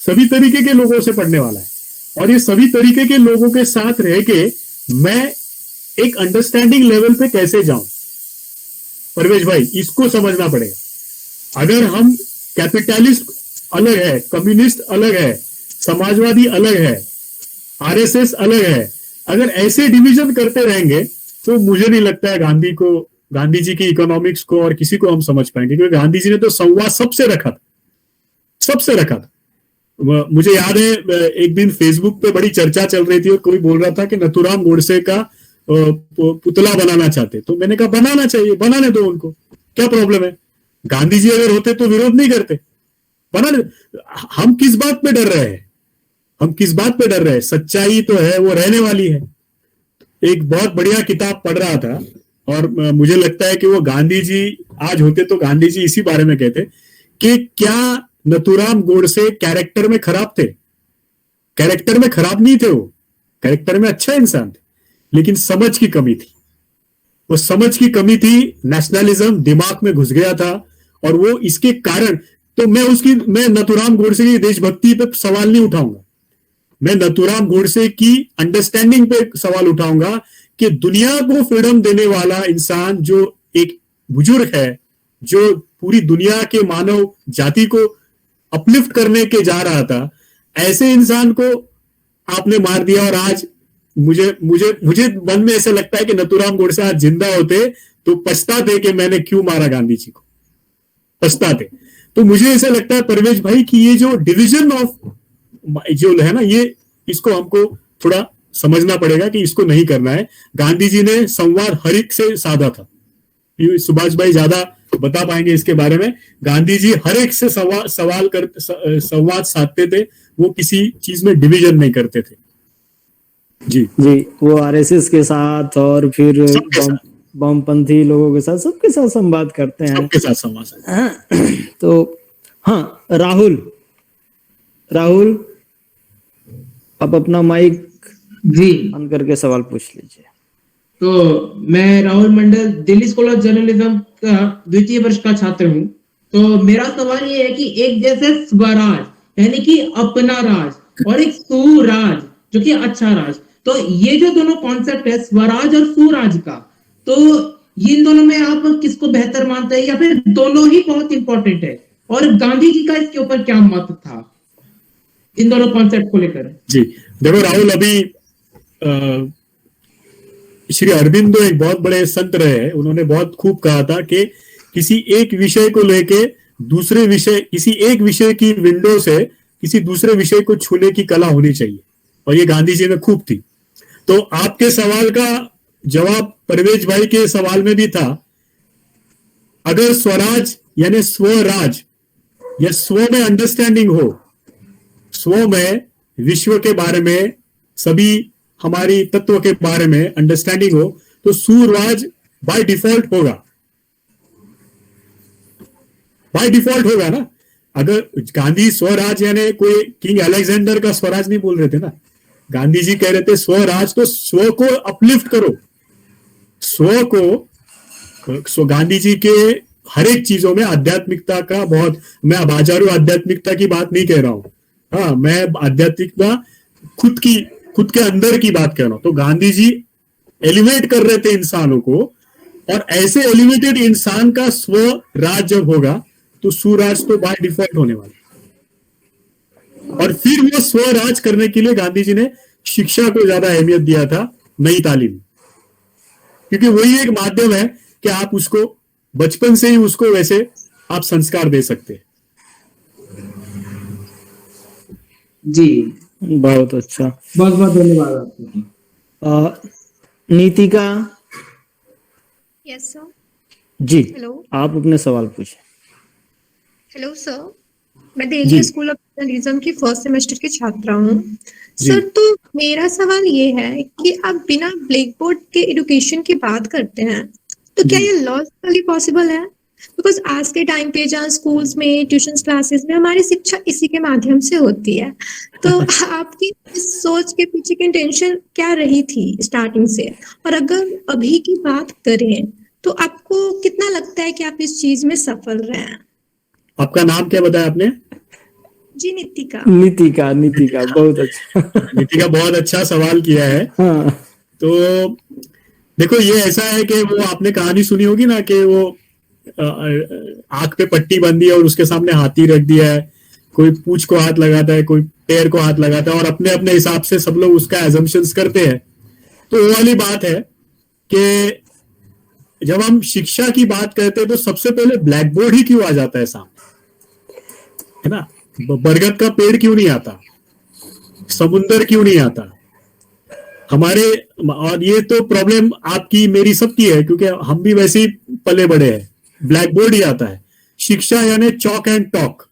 सभी तरीके के लोगों से पढ़ने वाला है, और ये सभी तरीके के लोगों के साथ रह के मैं एक अंडरस्टैंडिंग लेवल पे कैसे जाऊं? परवेश भाई, इसको समझना पड़ेगा। अगर हम कैपिटलिस्ट अलग है, कम्युनिस्ट अलग है, समाजवादी अलग है, आरएसएस अलग है, अगर ऐसे डिवीजन करते रहेंगे तो मुझे नहीं लगता है गांधी जी की इकोनॉमिक्स को और किसी को हम समझ पाएंगे, क्योंकि गांधी जी ने तो संवाद सबसे रखा था। मुझे याद है एक दिन फेसबुक पे बड़ी चर्चा चल रही थी और कोई बोल रहा था कि नथुराम गोडसे का पुतला बनाना चाहते, तो मैंने कहा बनाना चाहिए, बनाने दो उनको, क्या प्रॉब्लम है? गांधी जी अगर होते तो विरोध नहीं करते, बनाने। हम किस बात पे डर रहे हैं? सच्चाई तो है, वो रहने वाली है। एक बहुत बढ़िया किताब पढ़ रहा था और मुझे लगता है कि वो गांधी जी आज होते तो गांधी जी इसी बारे में कहते कि क्या नथुराम गोडसे कैरेक्टर में खराब थे? कैरेक्टर में खराब नहीं थे, वो कैरेक्टर में अच्छा इंसान थे, लेकिन समझ की कमी थी। वो समझ की कमी थी, नेशनलिज्म दिमाग में घुस गया था, और वो इसके कारण तो मैं नथुराम गोडसे की देशभक्ति पे सवाल नहीं उठाऊंगा, मैं नथुराम गोडसे की अंडरस्टैंडिंग पे सवाल उठाऊंगा कि दुनिया को फ्रीडम देने वाला इंसान, जो एक बुजुर्ग है, जो पूरी दुनिया के मानव जाति को अपलिफ्ट करने के जा रहा था, ऐसे इंसान को आपने मार दिया। और आज मुझे मन में ऐसा लगता है कि नथुराम गोडसे आज जिंदा होते तो पछताते कि मैंने क्यों मारा गांधी जी को, पछताते। तो मुझे ऐसा लगता है परवेश भाई कि ये जो डिवीजन ऑफ जो है ना, ये इसको हमको थोड़ा समझना पड़ेगा कि इसको नहीं करना है। गांधी जी ने संवाद हर एक से साधा था, सुभाष भाई ज्यादा बता पाएंगे इसके बारे में। गांधी जी हर एक से संवाद साधते थे, वो किसी चीज में डिवीजन नहीं करते थे। जी, वो आरएसएस के साथ और फिर वामपंथी लोगों के साथ, सबके साथ संवाद करते हैं, सबके साथ संवाद। तो हाँ, राहुल आप अपना माइक जी ऑन करके सवाल पूछ लीजिए। तो मैं राहुल मंडल, दिल्ली स्कूल ऑफ जर्नलिज्म का द्वितीय वर्ष का छात्र हूँ। तो मेरा सवाल ये है कि एक जैसे स्वराज यानी कि अपना राज और एक सुराज जो कि अच्छा राज, तो ये जो दोनों कॉन्सेप्ट है स्वराज और सुराज का, तो इन दोनों में आप किसको बेहतर मानते हैं, या फिर दोनों ही बहुत इंपॉर्टेंट है? और गांधी जी का इसके ऊपर क्या मत था इन दोनों कॉन्सेप्ट को लेकर? जी देखो राहुल, अभी श्री अरबिंदो एक बहुत बड़े संत रहे, उन्होंने बहुत खूब कहा था कि किसी एक विषय को लेके दूसरे विषय, किसी एक विषय की विंडो से किसी दूसरे विषय को छूने की कला होनी चाहिए, और ये गांधी जी में खूब थी। तो आपके सवाल का जवाब परवेज भाई के सवाल में भी था, अगर स्वराज यानी स्वराज या स्व में अंडरस्टैंडिंग हो, स्व में विश्व के बारे में, सभी हमारी तत्व के बारे में अंडरस्टैंडिंग हो, तो सुराज बाय डिफॉल्ट होगा ना। अगर गांधी स्वराज यानी कोई किंग अलेक्जेंडर का स्वराज नहीं बोल रहे थे ना, गांधी जी कह रहे थे स्वराज, तो स्व को अपलिफ्ट करो, स्व को गांधी जी के हर एक चीजों में आध्यात्मिकता का बहुत, मैं बाजारू आध्यात्मिकता की बात नहीं कह रहा हूं, हाँ, मैं आध्यात्मिकता खुद के अंदर की बात कर रहा हूं। तो गांधी जी एलिवेट कर रहे थे इंसानों को, और ऐसे एलिवेटेड इंसान का स्व राज जब होगा तो सुराज तो बाय डिफॉल्ट होने वाला। और फिर वो स्वराज करने के लिए गांधी जी ने शिक्षा को ज्यादा अहमियत दिया था, नई तालीम, क्योंकि वही एक माध्यम है कि आप उसको बचपन से ही उसको वैसे आप संस्कार दे सकते हैं। जी बहुत अच्छा, बहुत बहुत धन्यवाद आपको। Nitika yes sir. जी, हेलो आप अपने सवाल पूछे। हेलो सर, मैं दिल्ली स्कूल ऑफ जर्नलिज्म की फर्स्ट सेमेस्टर की छात्रा हूँ सर। तो मेरा सवाल ये है कि आप बिना ब्लैक बोर्ड के एजुकेशन की बात करते हैं, तो क्या ये लॉजिकली पॉसिबल है? बिकॉज आज के टाइम पे जहाँ स्कूल्स में, ट्यूशन क्लासेस में हमारी शिक्षा इसी के माध्यम से होती है, तो आपकी इस सोच के पीछे की इंटेंशन क्या रही थी स्टार्टिंग से? और अगर अभी की बात करें तो आपको कितना लगता है कि आप इस चीज में सफल रहे हैं? आपका नाम क्या बताया आपने? जी नीतिका। नीतिका बहुत अच्छा। नीतिका बहुत अच्छा सवाल किया है। हाँ। तो देखो ये ऐसा है कि वो आपने कहानी सुनी होगी ना कि वो आंख पे पट्टी बांधी है और उसके सामने हाथी रख दिया है, कोई पूंछ को हाथ लगाता है, कोई पैर को हाथ लगाता है और अपने अपने हिसाब से सब लोग उसका एजम्पशंस करते हैं। तो वो वाली बात है कि जब हम शिक्षा की बात करते हैं तो सबसे पहले ब्लैक बोर्ड ही क्यों आ जाता है सामने, है ना? बरगद का पेड़ क्यों नहीं आता, समुंदर क्यों नहीं आता हमारे? और ये तो प्रॉब्लम आपकी मेरी सबकी है, क्योंकि हम भी वैसे ही पले बड़े हैं। ब्लैक बोर्ड ही आता है। शिक्षा यानी chalk and talk,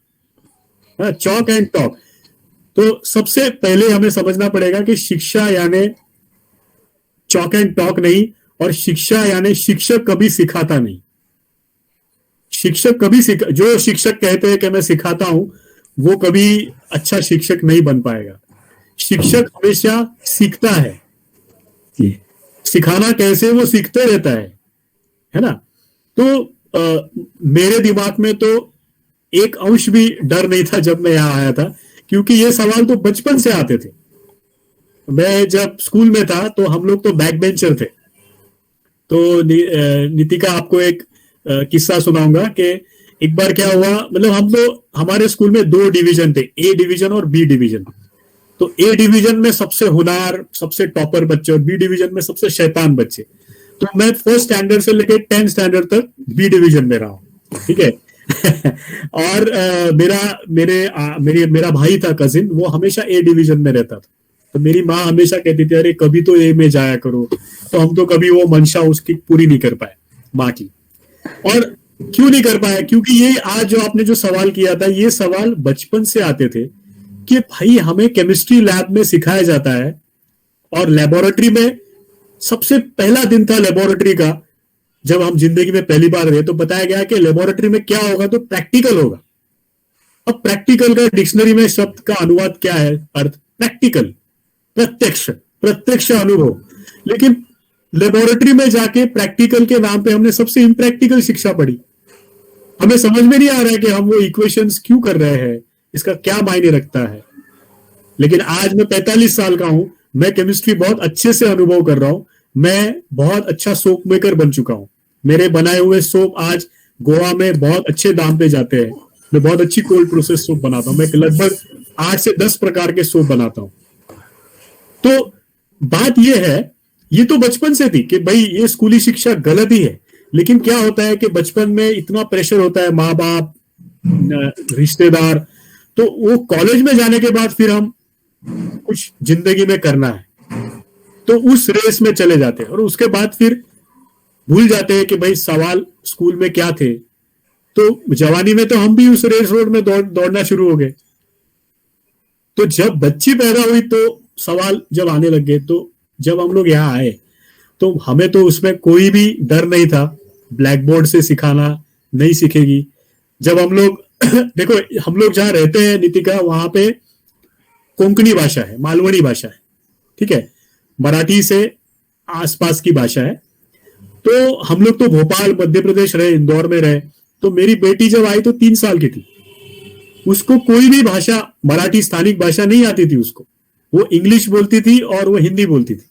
chalk and talk. तो सबसे पहले हमें समझना पड़ेगा कि शिक्षा यानी चॉक एंड टॉक नहीं, और शिक्षा यानी शिक्षक कभी सिखाता नहीं। शिक्षक कभी जो शिक्षक कहते हैं कि मैं सिखाता हूं, वो कभी अच्छा शिक्षक नहीं बन पाएगा। शिक्षक हमेशा सीखता है। सिखाना कैसे, वो सीखते रहता है ना? तो मेरे दिमाग में तो एक अंश भी डर नहीं था जब मैं यहां आया था, क्योंकि ये सवाल तो बचपन से आते थे। मैं जब स्कूल में था तो हम लोग तो बैक बेंचर थे। तो नितिका आपको एक किस्सा सुनाऊंगा कि एक बार क्या हुआ। मतलब हम लोग, हमारे स्कूल में 2 डिवीजन थे, ए डिवीजन और बी डिवीजन। तो ए डिवीजन में सबसे होनहार, सबसे टॉपर बच्चे, और बी डिवीजन में सबसे शैतान बच्चे। तो मैं 1st स्टैंडर्ड से लेकर 10th स्टैंडर्ड तक बी डिवीजन में रहा हूं, ठीक है। और मेरा भाई था कजिन, वो हमेशा ए डिवीजन में रहता था। तो मेरी माँ हमेशा कहती थी अरे कभी तो ए में जाया करो। तो हम तो कभी वो मंशा उसकी पूरी नहीं कर पाए माँ की। और क्यों नहीं कर पाए? क्योंकि ये आज जो आपने जो सवाल किया था, ये सवाल बचपन से आते थे कि भाई हमें केमिस्ट्री लैब में सिखाया जाता है, और लेबोरेटरी में सबसे पहला दिन था लेबोरेटरी का, जब हम जिंदगी में पहली बार गए तो बताया गया कि लेबोरेटरी में क्या होगा, तो प्रैक्टिकल होगा। अब प्रैक्टिकल का डिक्शनरी में शब्द का अनुवाद क्या है? अर्थ प्रैक्टिकल, प्रत्यक्ष अनुभव। लेकिन लेबोरेटरी में जाके प्रैक्टिकल के नाम पे हमने सबसे इम्प्रैक्टिकल शिक्षा पढ़ी। हमें समझ में नहीं आ रहा है कि हम वो इक्वेशंस क्यों कर रहे हैं, इसका क्या मायने रखता है। लेकिन आज मैं 45 साल का हूं, मैं केमिस्ट्री बहुत अच्छे से अनुभव कर रहा हूं। मैं बहुत अच्छा सोप मेकर बन चुका हूं। मेरे बनाए हुए सोप आज गोवा में बहुत अच्छे दाम पे जाते हैं। मैं बहुत अच्छी कोल्ड प्रोसेस सोप बनाता हूं। मैं लगभग 8 से 10 प्रकार के सोप बनाता हूं। तो बात यह है, ये तो बचपन से थी कि भाई ये स्कूली शिक्षा गलत ही है। लेकिन क्या होता है कि बचपन में इतना प्रेशर होता है, माँ बाप, रिश्तेदार, तो वो कॉलेज में जाने के बाद फिर हम कुछ जिंदगी में करना है तो उस रेस में चले जाते हैं, और उसके बाद फिर भूल जाते हैं कि भाई सवाल स्कूल में क्या थे। तो जवानी में तो हम भी उस रेस रोड में दौड़ना शुरू हो गए। तो जब बच्ची पैदा हुई तो सवाल जब आने लग गए, तो जब हम लोग यहाँ आए तो हमें तो उसमें कोई भी डर नहीं था, ब्लैक बोर्ड से सिखाना नहीं सीखेगी। जब हम लोग देखो, हम लोग जहाँ रहते हैं नितिका, वहां पे कोंकणी भाषा है, मालवणी भाषा है, ठीक है, मराठी से आसपास की भाषा है। तो हम लोग तो भोपाल मध्य प्रदेश रहे, इंदौर में रहे। तो मेरी बेटी जब आई तो 3 साल की थी, उसको कोई भी भाषा, मराठी स्थानिक भाषा नहीं आती थी उसको। वो इंग्लिश बोलती थी और वो हिंदी बोलती थी।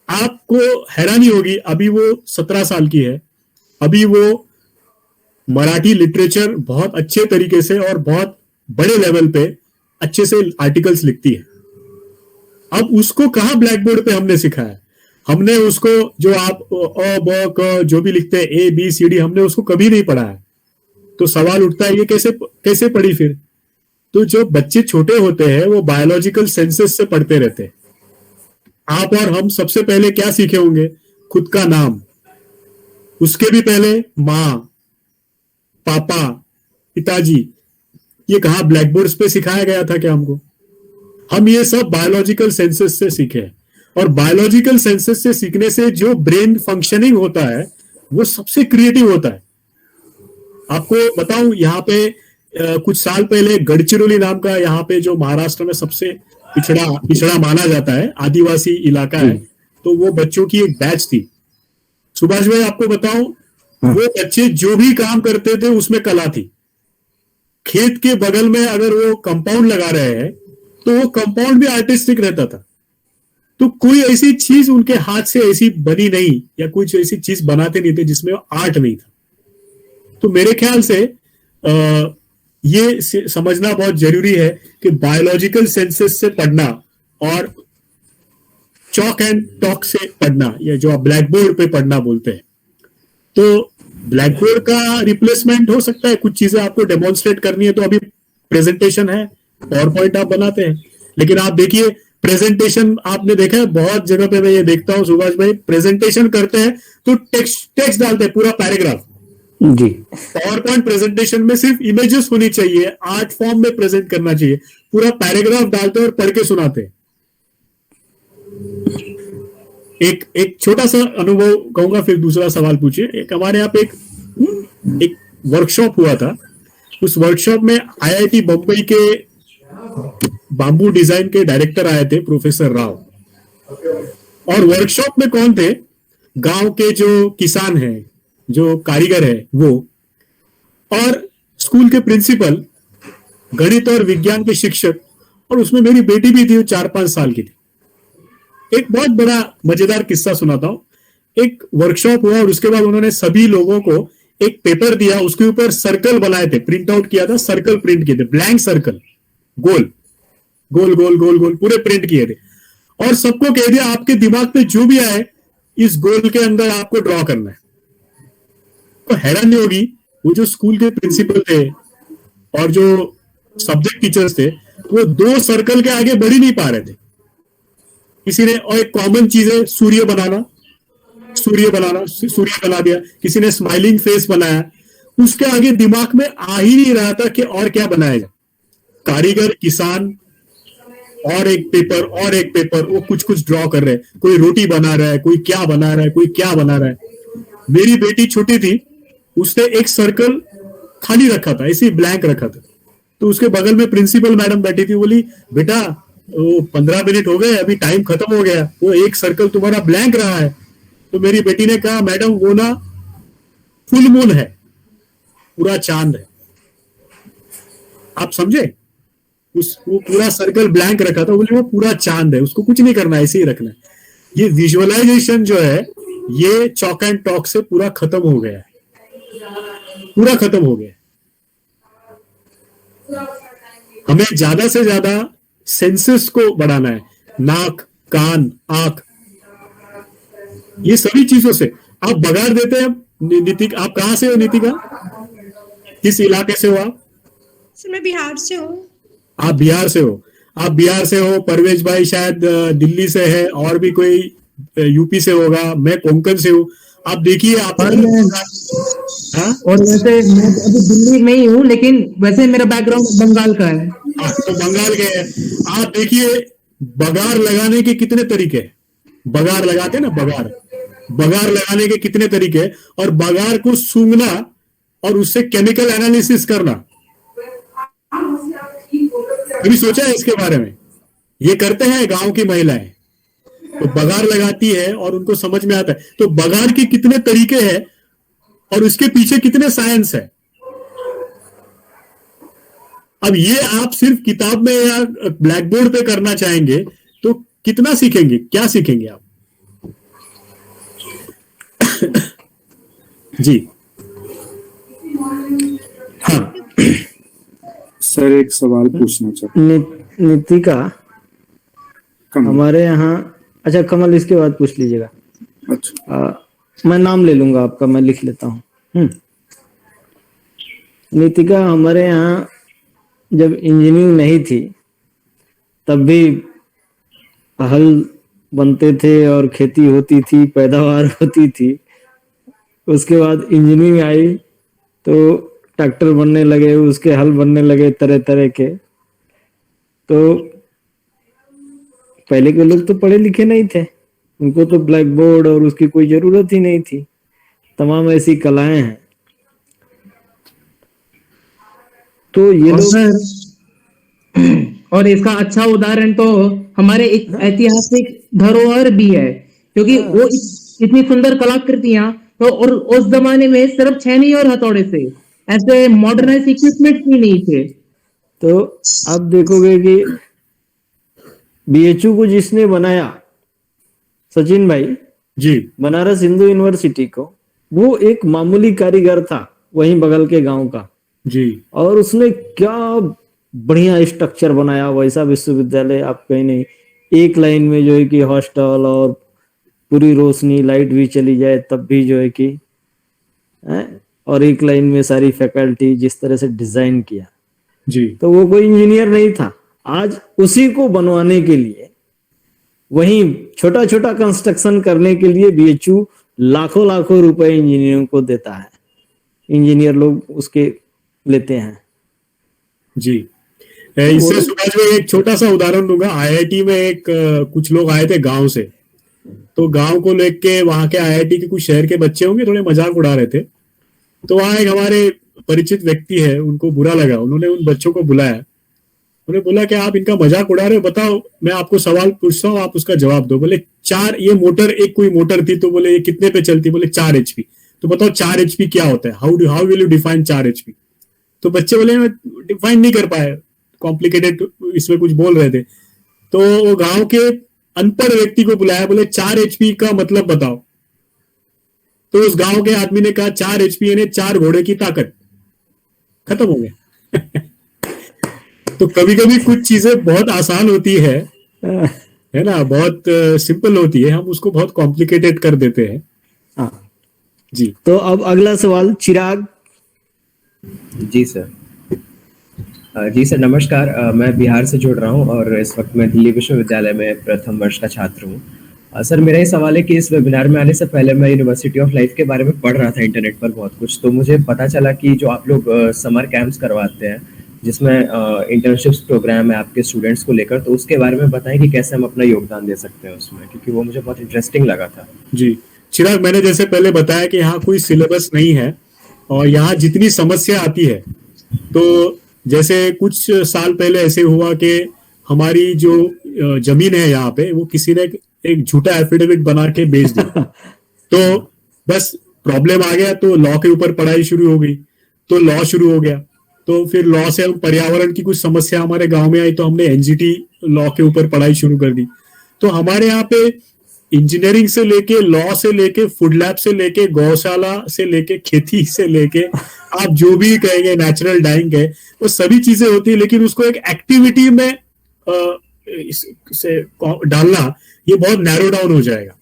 आपको हैरानी होगी, अभी वो 17 साल की है, अभी वो मराठी लिटरेचर बहुत अच्छे तरीके से और बहुत बड़े लेवल पे अच्छे से आर्टिकल्स लिखती है। अब उसको कहाँ ब्लैक बोर्ड पे हमने सिखाया? हमने उसको जो आप अ ब क जो भी लिखते हैं ABCD, हमने उसको कभी नहीं पढ़ा है। तो सवाल उठता है ये कैसे पढ़ी फिर? तो जो बच्चे छोटे होते हैं वो बायोलॉजिकल सेंसेस से पढ़ते रहते हैं। आप और हम सबसे पहले क्या सीखे होंगे? खुद का नाम। उसके भी पहले माँ, पापा, पिताजी। ये कहाँ ब्लैक बोर्ड पे सिखाया गया था क्या हमको? हम ये सब बायोलॉजिकल सेंसेस से सीखे हैं। और बायोलॉजिकल सेंसेस से सीखने से जो ब्रेन फंक्शनिंग होता है वो सबसे क्रिएटिव होता है। आपको बताऊं, यहाँ पे कुछ साल पहले गढ़चिरौली नाम का, यहाँ पे जो महाराष्ट्र में सबसे पिछड़ा माना जाता है, आदिवासी इलाका है, तो वो बच्चों की एक बैच थी। सुभाष भाई आपको बताऊं, वो बच्चे जो भी काम करते थे उसमें कला थी। खेत के बगल में अगर वो कंपाउंड लगा रहे हैं तो वो कंपाउंड भी आर्टिस्टिक रहता था। तो कोई ऐसी चीज उनके हाथ से ऐसी बनी नहीं, या कुछ ऐसी चीज बनाते नहीं थे जिसमें आर्ट नहीं था। तो मेरे ख्याल से ये समझना बहुत जरूरी है कि बायोलॉजिकल सेंसेस से पढ़ना और चॉक एंड टॉक से पढ़ना, या जो आप ब्लैक बोर्ड पे पढ़ना बोलते हैं, तो ब्लैक बोर्ड का रिप्लेसमेंट हो सकता है। कुछ चीजें आपको डेमोन्स्ट्रेट करनी है तो अभी प्रेजेंटेशन है, पावर पॉइंट आप बनाते हैं, लेकिन आप देखिए प्रेजेंटेशन आपने देखा है बहुत जगह पे, मैं ये देखता हूँ सुभाष भाई, प्रेजेंटेशन करते हैं तो टेक्स्ट डालते हैं पूरा पैराग्राफ। जी, पावर पॉइंट प्रेजेंटेशन में सिर्फ इमेजेस होनी चाहिए, आर्ट फॉर्म में प्रेजेंट करना चाहिए, पूरा पैराग्राफ डालते हैं और पढ़ के सुनाते हैं। एक छोटा सा अनुभव कहूंगा, फिर दूसरा सवाल पूछिए। एक हमारे यहाँ पे एक वर्कशॉप हुआ था। उस वर्कशॉप में आईआईटी बम्बई के बाम्बू डिजाइन के डायरेक्टर आए थे, प्रोफेसर राव। और वर्कशॉप में कौन थे? गांव के जो किसान हैं, जो कारीगर है वो, और स्कूल के प्रिंसिपल, गणित और विज्ञान के शिक्षक, और उसमें मेरी बेटी भी थी, 4-5 साल की थी। एक बहुत बड़ा मजेदार किस्सा सुनाता हूं। एक वर्कशॉप हुआ और उसके बाद उन्होंने सभी लोगों को एक पेपर दिया, उसके ऊपर सर्कल बनाए थे, प्रिंट आउट किया था, सर्कल प्रिंट किए थे, ब्लैंक सर्कल, गोल गोल गोल गोल गोल पूरे प्रिंट किए थे, और सबको कह दिया आपके दिमाग में जो भी आए इस गोल के अंदर आपको ड्रॉ करना है। तो हैरान नहीं होगी, वो जो स्कूल के प्रिंसिपल थे और जो सब्जेक्ट टीचर्स थे, वो 2 सर्कल के आगे बढ़ ही नहीं पा रहे थे। किसी ने, और एक कॉमन चीज है सूर्य बनाना, सूर्य बना दिया, किसी ने स्माइलिंग फेस बनाया, उसके आगे दिमाग में आ ही नहीं रहा था कि और क्या बनाया जाए। कारीगर, किसान, और एक पेपर, वो कुछ कुछ ड्रॉ कर रहे हैं, कोई रोटी बना रहा है, कोई क्या बना रहा है, कोई क्या बना रहा है। मेरी बेटी छोटी थी, उसने एक सर्कल खाली रखा था, ऐसे ब्लैंक रखा था। तो उसके बगल में प्रिंसिपल मैडम बैठी थी, बोली बेटा वो 15 मिनट हो गए, अभी टाइम खत्म हो गया, वो एक सर्कल तुम्हारा ब्लैंक रहा है। तो मेरी बेटी ने कहा मैडम वो ना फुल मून है, पूरा चांद है। आप समझे? वो पूरा सर्कल ब्लैंक रखा था, बोले वो पूरा चांद है, उसको कुछ नहीं करना, ऐसे ही रखना है। ये विजुअलाइजेशन जो है ये चॉक एंड टॉक से पूरा खत्म हो गया है, पूरा खत्म हो गया। हमें ज्यादा से ज्यादा सेंसेस को बढ़ाना है, नाक, कान, आंख, ये सभी चीजों से आप बगाड़ देते हैं। नीतिका, आप कहां से हो? नीतिका, किस इलाके से हो आप? सर मैं बिहार से हूँ। आप बिहार से हो। परवेज भाई शायद दिल्ली से है, और भी कोई यूपी से होगा, मैं कोंकण से हूँ। आप देखिए आप, और वैसे मैं अभी दिल्ली में ही हूँ, लेकिन वैसे मेरा बैकग्राउंड बंगाल का है। तो बंगाल के हैं। आप देखिए बगार लगाने के कितने तरीके हैं, बगार लगाते हैं ना, बगार लगाने के कितने तरीके हैं, और बगार को सूंघना और उससे केमिकल एनालिसिस करना, कभी सोचा है इसके बारे में? ये करते हैं गांव की महिलाएं, तो बगार लगाती है और उनको समझ में आता है। तो बगार के कितने तरीके हैं और उसके पीछे कितने साइंस है। अब ये आप सिर्फ किताब में या ब्लैक बोर्ड पे करना चाहेंगे तो कितना सीखेंगे, क्या सीखेंगे आप? जी हाँ सर, एक सवाल पूछना चाहता नितिका, हूं। हमारे यहाँ, अच्छा कमल इसके बाद पूछ लीजिएगा। अच्छा, मैं नाम ले लूंगा आपका, मैं लिख लेता हूँ। नितिका, हमारे यहाँ जब इंजीनियरिंग नहीं थी तब भी हल बनते थे और खेती होती थी, पैदावार होती थी। उसके बाद इंजीनियरिंग आई तो ट्रैक्टर बनने लगे, उसके हल बनने लगे तरह तरह के। तो पहले के लोग तो पढ़े लिखे नहीं थे, उनको तो ब्लैक बोर्ड और उसकी कोई जरूरत ही नहीं थी। तमाम ऐसी कलाएं हैं। तो ये लोग, और इसका अच्छा उदाहरण तो हमारे एक ऐतिहासिक धरोहर भी है, क्योंकि वो इतनी सुंदर कलाकृतियां तो, और उस जमाने में सिर्फ छेनी और हथौड़े से, ऐसे मॉडर्नाइज इक्विपमेंट भी नहीं थे। तो आप देखोगे कि बीएचयू को जिसने बनाया सचिन भाई, जी बनारस हिंदू यूनिवर्सिटी को वो एक मामूली कारीगर था वहीं बगल के गांव का, जी और उसने क्या बढ़िया स्ट्रक्चर बनाया। वैसा विश्वविद्यालय आप कहीं नहीं, एक लाइन में जो है कि हॉस्टल और पूरी रोशनी लाइट भी चली जाए तब भी जो है कि और एक लाइन में सारी फैकल्टी, जिस तरह से डिजाइन किया। जी तो वो कोई इंजीनियर नहीं था। आज उसी को बनवाने के लिए, वहीं छोटा छोटा कंस्ट्रक्शन करने के लिए बीएचयू लाखों लाखों रुपए इंजीनियरों को देता है, इंजीनियर लोग उसके लेते हैं। जी इससे सुभाष भाई एक छोटा सा उदाहरण दूंगा। आईआईटी में एक कुछ लोग आए थे गांव से, तो गांव को लेके वहां के आईआईटी के कुछ शहर के बच्चे होंगे, थोड़े मजाक उड़ा रहे थे। तो वहां एक हमारे परिचित व्यक्ति है, उनको बुरा लगा, उन्होंने उन बच्चों को बुलाया, उन्हें बोला कि आप इनका मजाक उड़ा रहे हो, बताओ मैं आपको सवाल पूछता हूँ, आप उसका जवाब दो। बोले 4, ये मोटर, एक कोई मोटर थी, तो बोले ये कितने पे चलती? बोले 4 HP। तो बताओ 4 HP क्या होता है? How will you define 4 HP? तो बच्चे बोले मैं डिफाइन नहीं कर पाए, कॉम्प्लिकेटेड इसमें कुछ बोल रहे थे। तो वो गांव के अनपढ़ व्यक्ति को बुलाया, बोले 4 HP का मतलब बताओ। तो उस गांव के आदमी ने कहा 4 HP यानी 4 घोड़े की ताकत। खत्म हो गया। तो कभी कभी कुछ चीजें बहुत आसान होती है ना, बहुत सिंपल होती है, हम उसको बहुत कॉम्प्लिकेटेड कर देते हैं। हाँ जी तो अब अगला सवाल चिराग। जी सर। जी सर नमस्कार। मैं बिहार से जुड़ रहा हूँ और इस वक्त मैं दिल्ली विश्वविद्यालय में प्रथम वर्ष का छात्र हूँ। सर मेरा ये सवाल है कि इस वेबिनार में आने से पहले मैं यूनिवर्सिटी ऑफ लाइफ के बारे में पढ़ रहा था इंटरनेट पर बहुत कुछ, तो मुझे पता चला कि जो आप लोग समर कैंप्स करवाते हैं जिसमें इंटर्नशिप्स प्रोग्राम है आपके स्टूडेंट्स को लेकर, तो उसके बारे में बताएं कि कैसे हम अपना योगदान दे सकते हैं उसमें, क्योंकि वो मुझे बहुत इंटरेस्टिंग लगा था। जी चिराग, मैंने जैसे पहले बताया कि यहाँ कोई सिलेबस नहीं है, और यहाँ जितनी समस्या आती है, तो जैसे कुछ साल पहले ऐसे हुआ कि हमारी जो जमीन है यहाँ पे, वो किसी ने एक झूठा एफिडेविट बना के बेच दिया। तो बस प्रॉब्लम आ गया, तो लॉ के ऊपर पढ़ाई शुरू हो गई, तो लॉ शुरू हो गया। तो फिर लॉ से हम पर्यावरण की कुछ समस्या हमारे गांव में आई, तो हमने एनजीटी लॉ के ऊपर पढ़ाई शुरू कर दी। तो हमारे यहाँ पे इंजीनियरिंग से लेके, लॉ से लेके, फूड लैब से लेके, गौशाला से लेके, खेती से लेके, आप जो भी कहेंगे, नेचुरल डाइंग है, वो सभी चीजें होती है। लेकिन उसको एक एक्टिविटी में से डालना, ये बहुत नैरो डाउन हो जाएगा,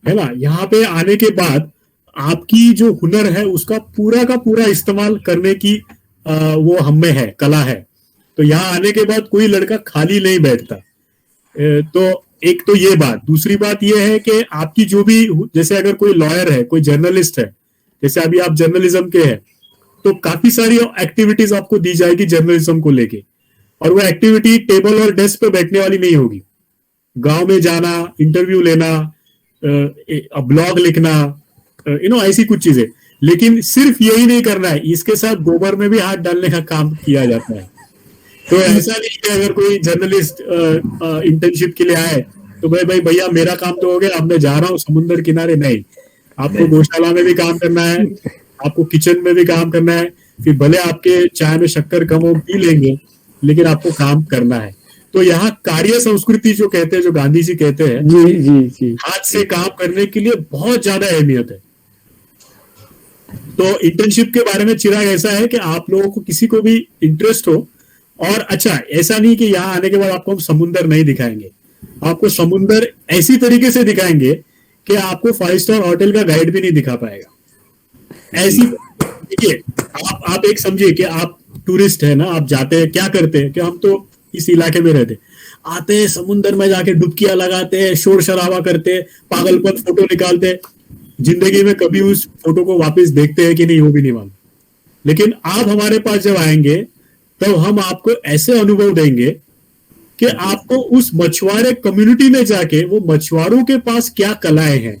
है ना। यहाँ पे आने के बाद आपकी जो हुनर है उसका पूरा का पूरा इस्तेमाल करने की वो हम में है, कला है। तो यहाँ आने के बाद कोई लड़का खाली नहीं बैठता। तो एक तो ये बात। दूसरी बात ये है कि आपकी जो भी, जैसे अगर कोई लॉयर है, कोई जर्नलिस्ट है, जैसे अभी आप जर्नलिज्म के हैं, तो काफी सारी एक्टिविटीज आपको दी जाएगी जर्नलिज्म को लेके, और वो एक्टिविटी टेबल और डेस्क पे बैठने वाली नहीं होगी। गांव में जाना, इंटरव्यू लेना, ब्लॉग लिखना, ऐसी कुछ चीजें। लेकिन सिर्फ यही नहीं करना है, इसके साथ गोबर में भी हाथ डालने का काम किया जाता है। तो ऐसा नहीं कि अगर कोई जर्नलिस्ट इंटर्नशिप के लिए आए तो भाई भैया मेरा काम तो हो गया, अब मैं जा रहा हूँ समुद्र किनारे। नहीं, आपको गौशाला में भी काम करना है, आपको किचन में भी काम करना है। फिर भले आपके चाय में शक्कर कम हो, पी लेंगे, लेकिन आपको काम करना है। तो यहाँ कार्य संस्कृति जो कहते हैं, जो गांधी जी कहते हैं, जी जी जी, हाथ से काम करने के लिए बहुत ज्यादा अहमियत है। तो इंटर्नशिप के बारे में चिराग ऐसा है कि आप लोगों को किसी को भी इंटरेस्ट हो, और अच्छा ऐसा नहीं कि यहाँ आने के बाद आपको हम समुंदर नहीं दिखाएंगे, आपको समुंदर ऐसी तरीके से दिखाएंगे कि आपको 5 स्टार होटल का गाइड भी नहीं दिखा पाएगा। ऐसी देखिए, आप एक समझिए कि आप टूरिस्ट है ना, आप जाते हैं, क्या करते हैं कि हम तो इस इलाके में रहते, आते हैं समुंदर में जाके डुबकियां लगाते हैं, शोर शराबा करते हैं, पागलपन फोटो निकालते हैं। जिंदगी में कभी उस फोटो को वापस देखते हैं कि नहीं, वो भी नहीं मालूम। लेकिन आप हमारे पास जब आएंगे तो हम आपको ऐसे अनुभव देंगे कि आपको उस मछुआरे कम्युनिटी में जाके, वो मछुआरों के पास क्या कलाएं हैं,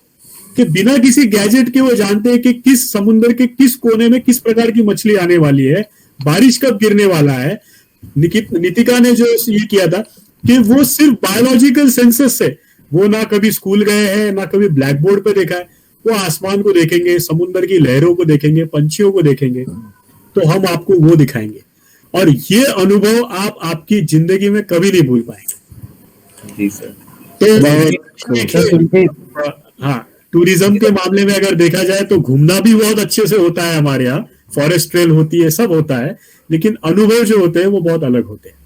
कि बिना किसी गैजेट के वो जानते हैं कि किस समुद्र के किस कोने में किस प्रकार की मछली आने वाली है, बारिश कब गिरने वाला है। नितिका ने जो ये किया था कि वो सिर्फ बायोलॉजिकल सेंसेस से, वो ना कभी स्कूल गए हैं, ना कभी ब्लैक बोर्ड पे देखा है, वो आसमान को देखेंगे, समुद्र की लहरों को देखेंगे, पंछियों को देखेंगे, तो हम आपको वो दिखाएंगे। और ये अनुभव आप आपकी जिंदगी में कभी नहीं भूल पाएंगे। जी सर। तो बहुत देखिए, हाँ, टूरिज्म के मामले में अगर देखा जाए तो घूमना भी बहुत अच्छे से होता है हमारे यहाँ, फॉरेस्ट ट्रेल होती है, सब होता है, लेकिन अनुभव जो होते हैं वो बहुत अलग होते हैं।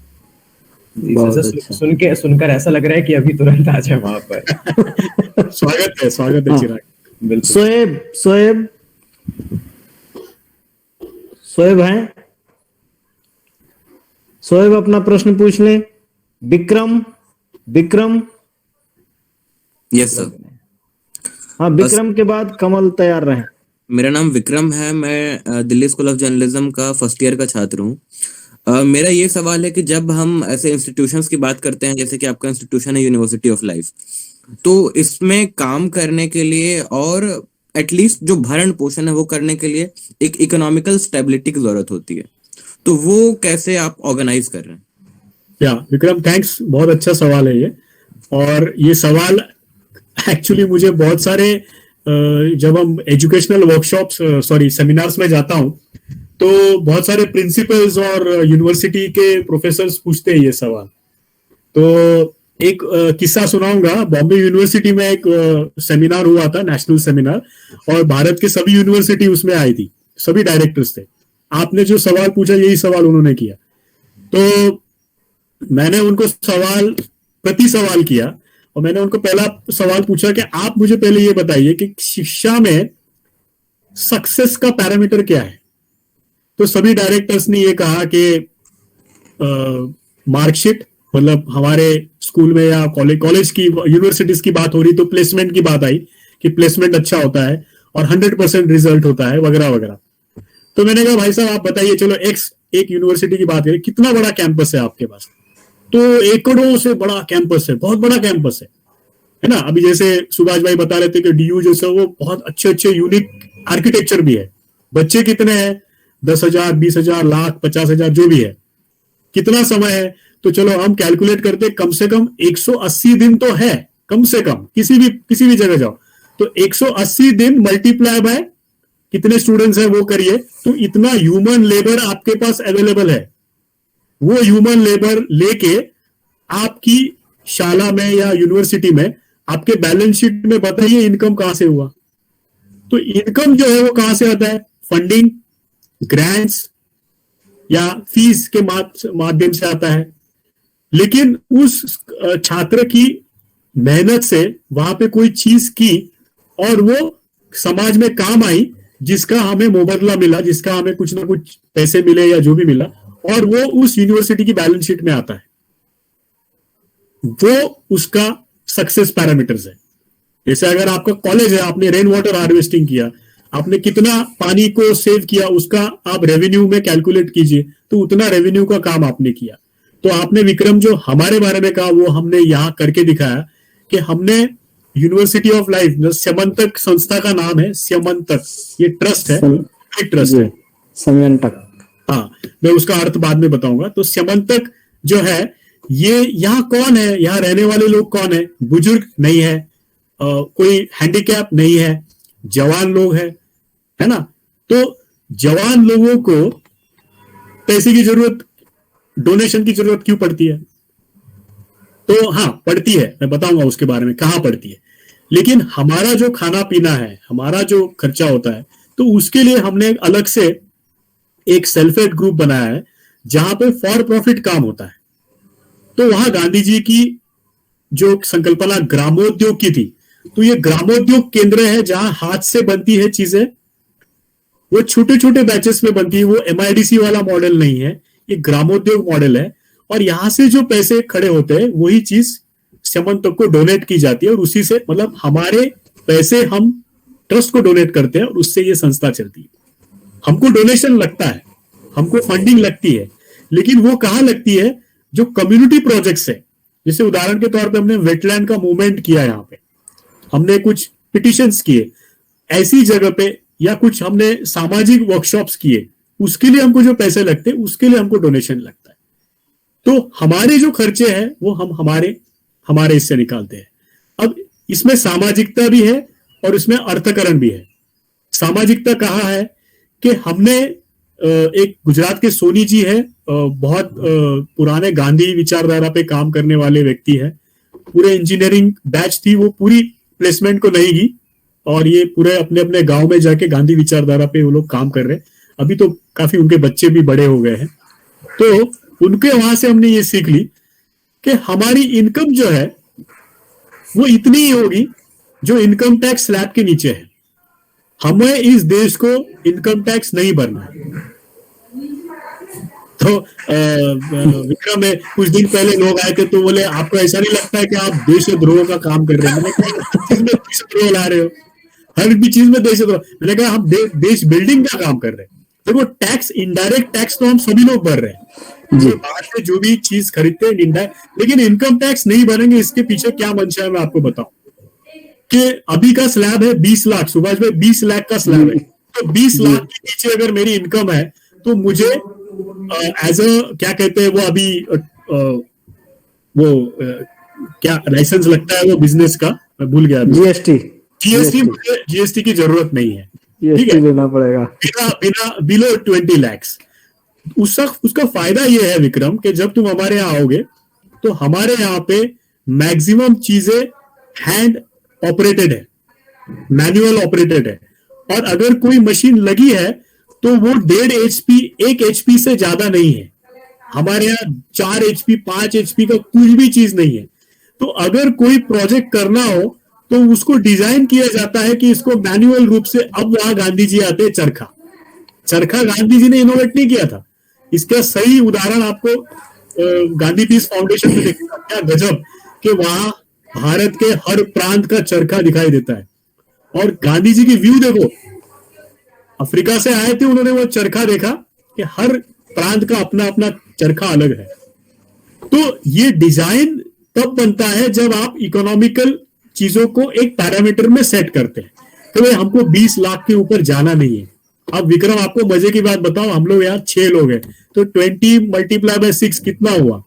जी बहुत सर, अच्छा। सुनकर ऐसा लग रहा है कि अभी तुरंत आ जाए वहां पर। स्वागत है हाँ। चिराग। बिल्कुल। शोएब हैं? शोएब अपना प्रश्न पूछ लें। विक्रम। Yes sir. हाँ, विक्रम के बाद कमल तैयार रहे। मेरा नाम विक्रम है, मैं दिल्ली स्कूल ऑफ जर्नलिज्म का फर्स्ट ईयर का छात्र हूँ। मेरा ये सवाल है कि जब हम ऐसे इंस्टीट्यूशंस की बात करते हैं, जैसे कि आपका इंस्टीट्यूशन है यूनिवर्सिटी ऑफ लाइफ, तो इसमें काम करने के लिए और एटलीस्ट जो भरण पोषण है वो करने के लिए एक इकोनॉमिकल स्टेबिलिटी की जरूरत होती है, तो वो कैसे आप ऑर्गेनाइज कर रहे हैं? या विक्रम, थैंक्स, बहुत अच्छा सवाल है ये। और ये सवाल एक्चुअली मुझे बहुत सारे जब हम एजुकेशनल वर्कशॉप्स सेमिनार्स में जाता हूं तो बहुत सारे प्रिंसिपल्स और यूनिवर्सिटी के प्रोफेसर्स पूछते हैं ये सवाल। तो एक किस्सा सुनाऊंगा। बॉम्बे यूनिवर्सिटी में एक सेमिनार हुआ था, नेशनल सेमिनार, और भारत के सभी यूनिवर्सिटी उसमें आई थी, सभी डायरेक्टर्स थे। आपने जो सवाल पूछा यही सवाल उन्होंने किया। तो मैंने उनको प्रति सवाल किया और मैंने उनको पहला सवाल पूछा कि आप मुझे पहले ये बताइए कि शिक्षा में सक्सेस का पैरामीटर क्या है। तो सभी डायरेक्टर्स ने ये कहा कि मार्कशीट, मतलब हमारे स्कूल में या कॉलेज की, यूनिवर्सिटीज की बात हो रही तो प्लेसमेंट की बात आई कि प्लेसमेंट अच्छा होता है और 100% रिजल्ट होता है वगैरह वगैरह। तो मैंने कहा भाई साहब आप बताइए, चलो एक यूनिवर्सिटी की बात करें, कितना बड़ा कैंपस है आपके पास? तो एकड़ों से बड़ा कैंपस है, बहुत बड़ा कैंपस है ना। अभी जैसे सुभाष भाई बता रहे थे कि डीयू जैसे वो बहुत अच्छे यूनिक आर्किटेक्चर भी है। बच्चे कितने हैं? 10,000, 20,000, लाख, 50,000 जो भी है। कितना समय है? तो चलो हम कैलकुलेट करते, कम से कम 180 दिन तो है, कम से कम किसी भी जगह जाओ तो 180 दिन मल्टीप्लाई बाय कितने स्टूडेंट्स हैं वो करिए, तो इतना ह्यूमन लेबर आपके पास अवेलेबल है। वो ह्यूमन लेबर लेके आपकी शाला में या यूनिवर्सिटी में आपके बैलेंस शीट में बताइए इनकम कहां से हुआ। तो इनकम जो है वो कहां से आता है? फंडिंग, ग्रांट्स या फीस के माध्यम से आता है। लेकिन उस छात्र की मेहनत से वहां पे कोई चीज की और वो समाज में काम आई, जिसका हमें मुबादला मिला, जिसका हमें कुछ ना कुछ पैसे मिले या जो भी मिला, और वो उस यूनिवर्सिटी की बैलेंस शीट में आता है, वो उसका सक्सेस पैरामीटर्स है। जैसे अगर आपका कॉलेज है, आपने रेन वाटर हार्वेस्टिंग किया, आपने कितना पानी को सेव किया, उसका आप रेवेन्यू में कैलकुलेट कीजिए, तो उतना रेवेन्यू का काम आपने किया। तो आपने विक्रम जो हमारे बारे में कहा वो हमने यहाँ करके दिखाया कि हमने यूनिवर्सिटी ऑफ लाइफ, स्यमंतक संस्था का नाम है, स्यमंतक, ये ट्रस्ट है, एक ट्रस्ट है, स्यमंतक। हाँ, मैं उसका अर्थ बाद में बताऊंगा। तो स्यमंतक जो है, ये यहाँ कौन है, यहाँ रहने वाले लोग कौन है? बुजुर्ग नहीं है, कोई हैंडीकैप नहीं है, जवान लोग है ना। तो जवान लोगों को पैसे की जरूरत, डोनेशन की जरूरत क्यों पड़ती है? तो हाँ, पड़ती है, मैं बताऊंगा उसके बारे में कहाँ पड़ती है। लेकिन हमारा जो खाना पीना है, हमारा जो खर्चा होता है, तो उसके लिए हमने अलग से एक सेल्फ हेल्प ग्रुप बनाया है जहां पे फॉर प्रॉफिट काम होता है। तो वहां गांधी जी की जो संकल्पना ग्रामोद्योग की थी, तो ये ग्रामोद्योग केंद्र है जहां हाथ से बनती है चीजें, वो छोटे छोटे बैचेस में बनती है। वो MIDC वाला मॉडल नहीं है, ये ग्रामोद्योग मॉडल है। और यहां से जो पैसे खड़े होते हैं वही चीज स्यमंतक को डोनेट की जाती है, और उसी से, मतलब हमारे पैसे हम ट्रस्ट को डोनेट करते हैं और उससे ये संस्था चलती है। हमको डोनेशन लगता है, हमको फंडिंग लगती है, लेकिन वो कहाँ लगती है? जो कम्युनिटी प्रोजेक्ट्स है। जैसे उदाहरण के तौर पे हमने वेटलैंड का मूवमेंट किया, यहाँ पे हमने कुछ पिटिशंस किए ऐसी जगह पे, या कुछ हमने सामाजिक वर्कशॉप्स किए, उसके लिए हमको जो पैसे लगते हैं उसके लिए हमको डोनेशन लगता है। तो हमारे जो खर्चे हैं वो हम हमारे इससे निकालते हैं। अब इसमें सामाजिकता भी है और इसमें अर्थकरण भी है। सामाजिकता कहाँ है कि हमने एक गुजरात के सोनी जी है, बहुत पुराने गांधी विचारधारा पे काम करने वाले व्यक्ति है, पूरे इंजीनियरिंग बैच थी वो पूरी प्लेसमेंट को नहीं गई, और ये पूरे अपने अपने गांव में जाके गांधी विचारधारा पे वो लोग काम कर रहे हैं। अभी तो काफी उनके बच्चे भी बड़े हो गए हैं। तो उनके वहां से हमने ये सीख ली कि हमारी इनकम जो है वो इतनी ही होगी जो इनकम टैक्स स्लैब के नीचे है। हमें इस देश को इनकम टैक्स नहीं भरना है। तो विक्रम में कुछ दिन पहले लोग आए थे तो बोले आपको ऐसा नहीं लगता है कि आप देशद्रोह का काम कर रहे हैं? मैंने कहा देशद्रोह ला रहे हो, हर भी चीज में देशद्रोह। मैंने कहा हम देश बिल्डिंग का काम कर रहे हैं। देखो टैक्स, इनडायरेक्ट टैक्स तो हम सभी लोग भर रहे हैं जी, बाहर से जो भी चीज खरीदते हैं इनडायरेक्ट, लेकिन इनकम टैक्स नहीं भरेंगे। इसके पीछे क्या मंशा है मैं आपको बताऊं कि अभी का स्लैब है 20 लाख, सुभाष भाई 20 लाख का स्लैब है। तो 20 लाख के नीचे अगर मेरी इनकम है तो मुझे एज अ क्या कहते हैं वो अभी क्या लाइसेंस लगता है वो बिजनेस का, मैं भूल गया, जीएसटी की जरूरत नहीं है, ठीक है, देना पड़ेगा बिना बिलो 20 लाख। उसका फायदा ये है विक्रम कि जब तुम हमारे यहाँ आओगे तो हमारे यहाँ पे मैक्सिमम चीजें हैंड ऑपरेटेड है, मैनुअल ऑपरेटेड है, और अगर कोई मशीन लगी है तो वो 1.5 HP 1 HP से ज्यादा नहीं है। हमारे यहाँ 4 HP 5 HP का कुछ भी चीज नहीं है। तो अगर कोई प्रोजेक्ट करना हो तो उसको डिजाइन किया जाता है कि इसको मैन्युअल रूप से। अब वहां गांधी जी आते हैं, चरखा गांधी जी ने इनोवेट नहीं किया था। इसका सही उदाहरण आपको गांधी पीस फाउंडेशन में देखा, क्या गजब कि वहां भारत के हर प्रांत का चरखा दिखाई देता है। और गांधी जी की व्यू देखो, अफ्रीका से आए थे, उन्होंने वो चरखा देखा कि हर प्रांत का अपना अपना चरखा अलग है। तो ये डिजाइन तब बनता है जब आप इकोनॉमिकल चीजों को एक पैरामीटर में सेट करते हैं। तो भाई हमको 20 लाख के ऊपर जाना नहीं है। अब विक्रम आपको मजे की बात बताओ, हम लोग यहाँ 6 लोग हैं, तो 20 × 6 कितना हुआ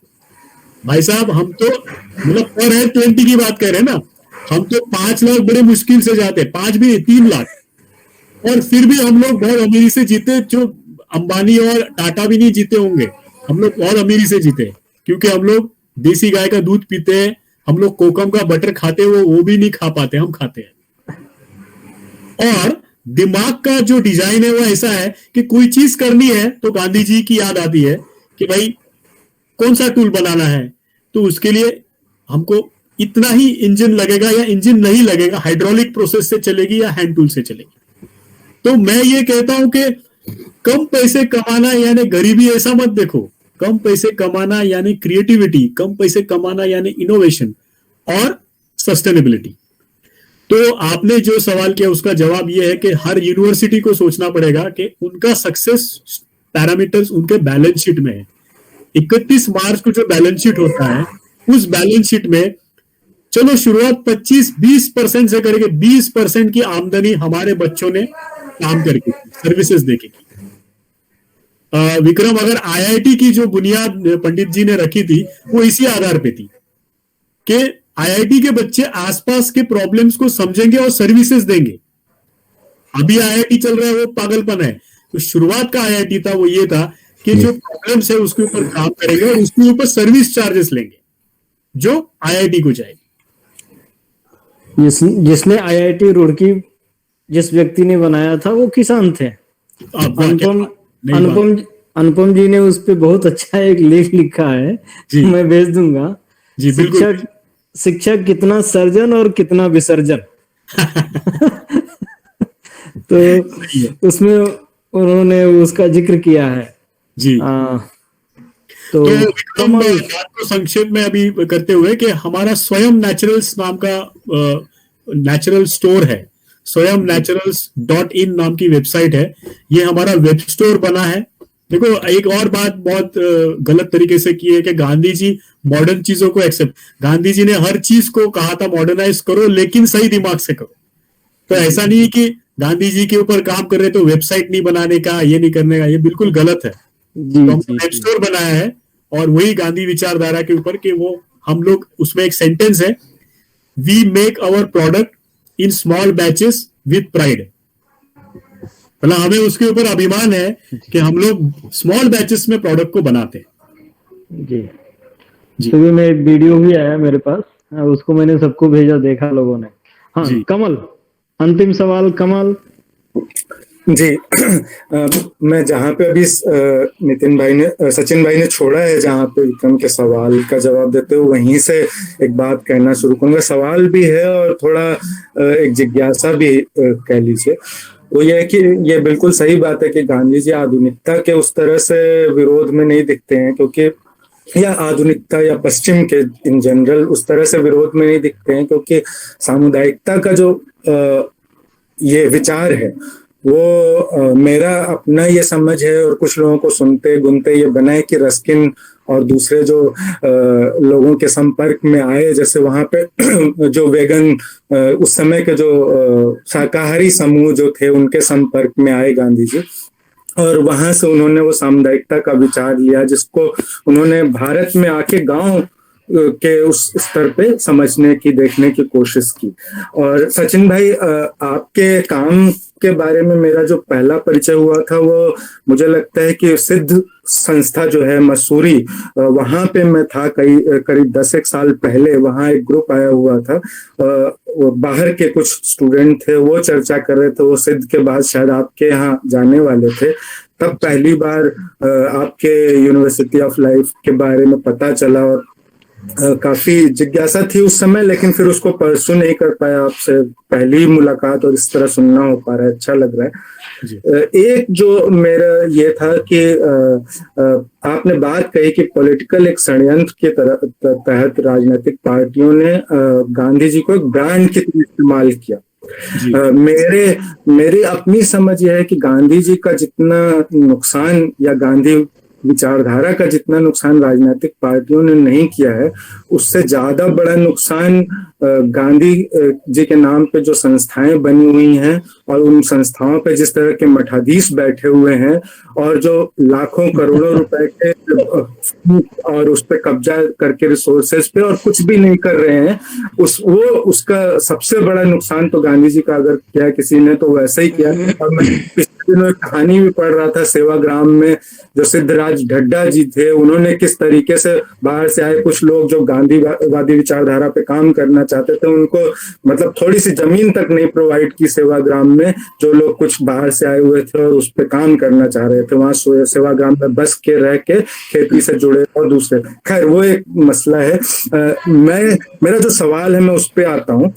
भाई साहब? हम तो मतलब पर हेड 20 की बात कर रहे हैं ना, हम तो 5 लाख बड़े मुश्किल से जाते हैं, 5 भी 3 लाख। और फिर भी हम लोग बहुत अमीरी से जीते, जो अंबानी और टाटा भी नहीं जीते होंगे। हम लोग बहुत अमीरी से जीते क्योंकि हम लोग देसी गाय का दूध पीते हैं, हम लोग कोकम का बटर खाते हैं, वो भी नहीं खा पाते, हम खाते हैं। और दिमाग का जो डिजाइन है वो ऐसा है कि कोई चीज करनी है तो गांधी जी की याद आती है कि भाई कौन सा टूल बनाना है, तो उसके लिए हमको इतना ही इंजन लगेगा या इंजन नहीं लगेगा, हाइड्रोलिक प्रोसेस से चलेगी या हैंड टूल से चलेगी। तो मैं ये कहता हूं कि कम पैसे कमाना यानी गरीबी ऐसा मत देखो। कम पैसे कमाना यानी क्रिएटिविटी, कम पैसे कमाना यानी इनोवेशन और सस्टेनेबिलिटी। तो आपने जो सवाल किया उसका जवाब यह है कि हर यूनिवर्सिटी को सोचना पड़ेगा कि उनका सक्सेस पैरामीटर्स उनके बैलेंस शीट में है। 31 मार्च को जो बैलेंस शीट होता है उस बैलेंस शीट में चलो शुरुआत 25-20% से करेंगे। 20% की आमदनी हमारे बच्चों ने काम करके सर्विसेज देके की। विक्रम, अगर आईआईटी की जो बुनियाद पंडित जी ने रखी थी वो इसी आधार पे थी कि आईआईटी के बच्चे आसपास के प्रॉब्लम्स को समझेंगे और सर्विसेज देंगे। अभी आईआईटी चल रहा है वो पागलपन है। तो शुरुआत का आईआईटी था वो ये था कि जो प्रॉब्लम्स है उसके ऊपर काम करेंगे और उसके ऊपर सर्विस चार्जेस लेंगे जो आईआईटी को जाएगी। जिसने आईआईटी रुड़की जिस व्यक्ति ने बनाया था वो किसान थे। अनुपम जी ने उस पे बहुत अच्छा एक लेख लिखा है, मैं भेज दूंगा जी। शिक्षक कितना सर्जन और कितना विसर्जन। तो उसमें उन्होंने उसका जिक्र किया है जी। तो बात को संक्षेप में अभी करते हुए कि हमारा स्वयं नेचुरल्स नाम का नेचुरल स्टोर है, स्वयं naturals.in नाम की वेबसाइट है। ये हमारा वेब स्टोर बना है। देखो एक और बात बहुत गलत तरीके से की है कि गांधी जी मॉडर्न चीजों को एक्सेप्ट, गांधी जी ने हर चीज को कहा था मॉडर्नाइज करो लेकिन सही दिमाग से करो। तो ऐसा नहीं है कि गांधी जी के ऊपर काम कर रहे तो वेबसाइट नहीं बनाने का, ये नहीं करने का, ये बिल्कुल गलत है। तो हमने वेब स्टोर बनाया है और वही गांधी विचारधारा के ऊपर कि वो हम लोग, उसमें एक सेंटेंस है, we make our product in small batches with pride. मतलब हमें उसके ऊपर अभिमान है कि हम लोग स्मॉल बैचेस में प्रोडक्ट को बनाते हैं। जी तो भी मैं एक वीडियो भी आया मेरे पास, उसको मैंने सबको भेजा, देखा लोगों ने। हाँ जी। कमल, अंतिम सवाल कमल। जी मैं जहाँ पे अभी नितिन भाई ने सचिन भाई ने छोड़ा है, जहाँ पे विक्रम के सवाल का जवाब देते हुए वहीं से एक बात कहना शुरू करूंगा। सवाल भी है और थोड़ा एक जिज्ञासा भी कह लीजिए। वो ये है कि ये बिल्कुल सही बात है कि गांधी जी आधुनिकता के उस तरह से विरोध में नहीं दिखते हैं, क्योंकि या आधुनिकता या पश्चिम के इन जनरल उस तरह से विरोध में नहीं दिखते हैं, क्योंकि सामुदायिकता का जो ये विचार है वो मेरा अपना ये समझ है, और कुछ लोगों को सुनते गुनते ये बना है कि रस्किन और दूसरे जो लोगों के संपर्क में आए, जैसे वहां पे जो वेगन उस समय के जो शाकाहारी समूह जो थे उनके संपर्क में आए गांधी जी, और वहां से उन्होंने वो सामुदायिकता का विचार लिया, जिसको उन्होंने भारत में आके गांव के उस स्तर पे समझने की, देखने की कोशिश की। और सचिन भाई, आपके काम के बारे में मेरा जो पहला परिचय हुआ था वो मुझे लगता है कि सिद्ध संस्था जो है मसूरी, वहां पे मैं था करीब 10 साल पहले। वहां एक ग्रुप आया हुआ था, बाहर के कुछ स्टूडेंट थे, वो चर्चा कर रहे थे। वो सिद्ध के बाद शायद आपके यहाँ जाने वाले थे, तब पहली बार आपके यूनिवर्सिटी ऑफ लाइफ के बारे में पता चला, और काफी जिज्ञासा थी उस समय, लेकिन फिर उसको परसू नहीं कर पाया आपसे। पहली मुलाकात और इस तरह सुनना हो पा रहा है, अच्छा लग रहा है। एक जो मेरा ये था कि आपने बात कही कि पॉलिटिकल एक षड्यंत्र के तहत राजनीतिक पार्टियों ने गांधी जी को एक ब्रांड की तरह इस्तेमाल किया। मेरी अपनी समझ यह है कि गांधी जी का जितना नुकसान या गांधी विचारधारा का जितना नुकसान राजनीतिक पार्टियों ने नहीं किया है, उससे ज्यादा बड़ा नुकसान गांधी जी के नाम पे जो संस्थाएं बनी हुई हैं और उन संस्थाओं पे जिस तरह के मठाधीश बैठे हुए हैं और जो लाखों करोड़ों रुपए के और उस पे कब्जा करके रिसोर्सेज पे और कुछ भी नहीं कर रहे हैं, उसका सबसे बड़ा नुकसान तो गांधी जी का अगर किया किसी ने तो वैसा ही किया। और मैं पिछले दिनों एक कहानी भी पढ़ रहा था सेवाग्राम में, जो सिद्धराज ढड्डा जी थे, उन्होंने किस तरीके से बाहर से आए कुछ लोग जो गांधीवादी विचारधारा पे काम करना चाहते थे, उनको मतलब थोड़ी सी जमीन तक नहीं प्रोवाइड की सेवाग्राम में, जो लोग कुछ बाहर से आए हुए थे और उस पे काम करना चाह रहे थे। वहां सेवाग्राम में बस के रह के खेती से जुड़े और दूसरे, खैर वो एक मसला है। मेरा जो सवाल है मैं उस पे आता हूँ,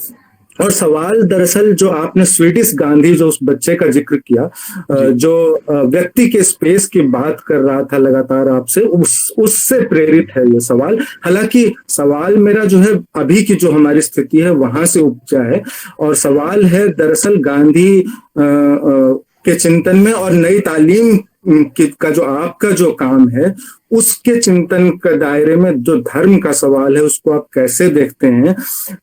और सवाल दरअसल जो आपने स्वीडिश गांधी जो उस बच्चे का जिक्र किया, जो व्यक्ति के स्पेस की बात कर रहा था लगातार आपसे, उससे प्रेरित है ये सवाल। हालांकि सवाल मेरा जो है अभी की जो हमारी स्थिति है वहां से उपजा है, और सवाल है दरअसल गांधी के चिंतन में और नई तालीम का जो आपका जो काम है उसके चिंतन के दायरे में जो धर्म का सवाल है उसको आप कैसे देखते हैं?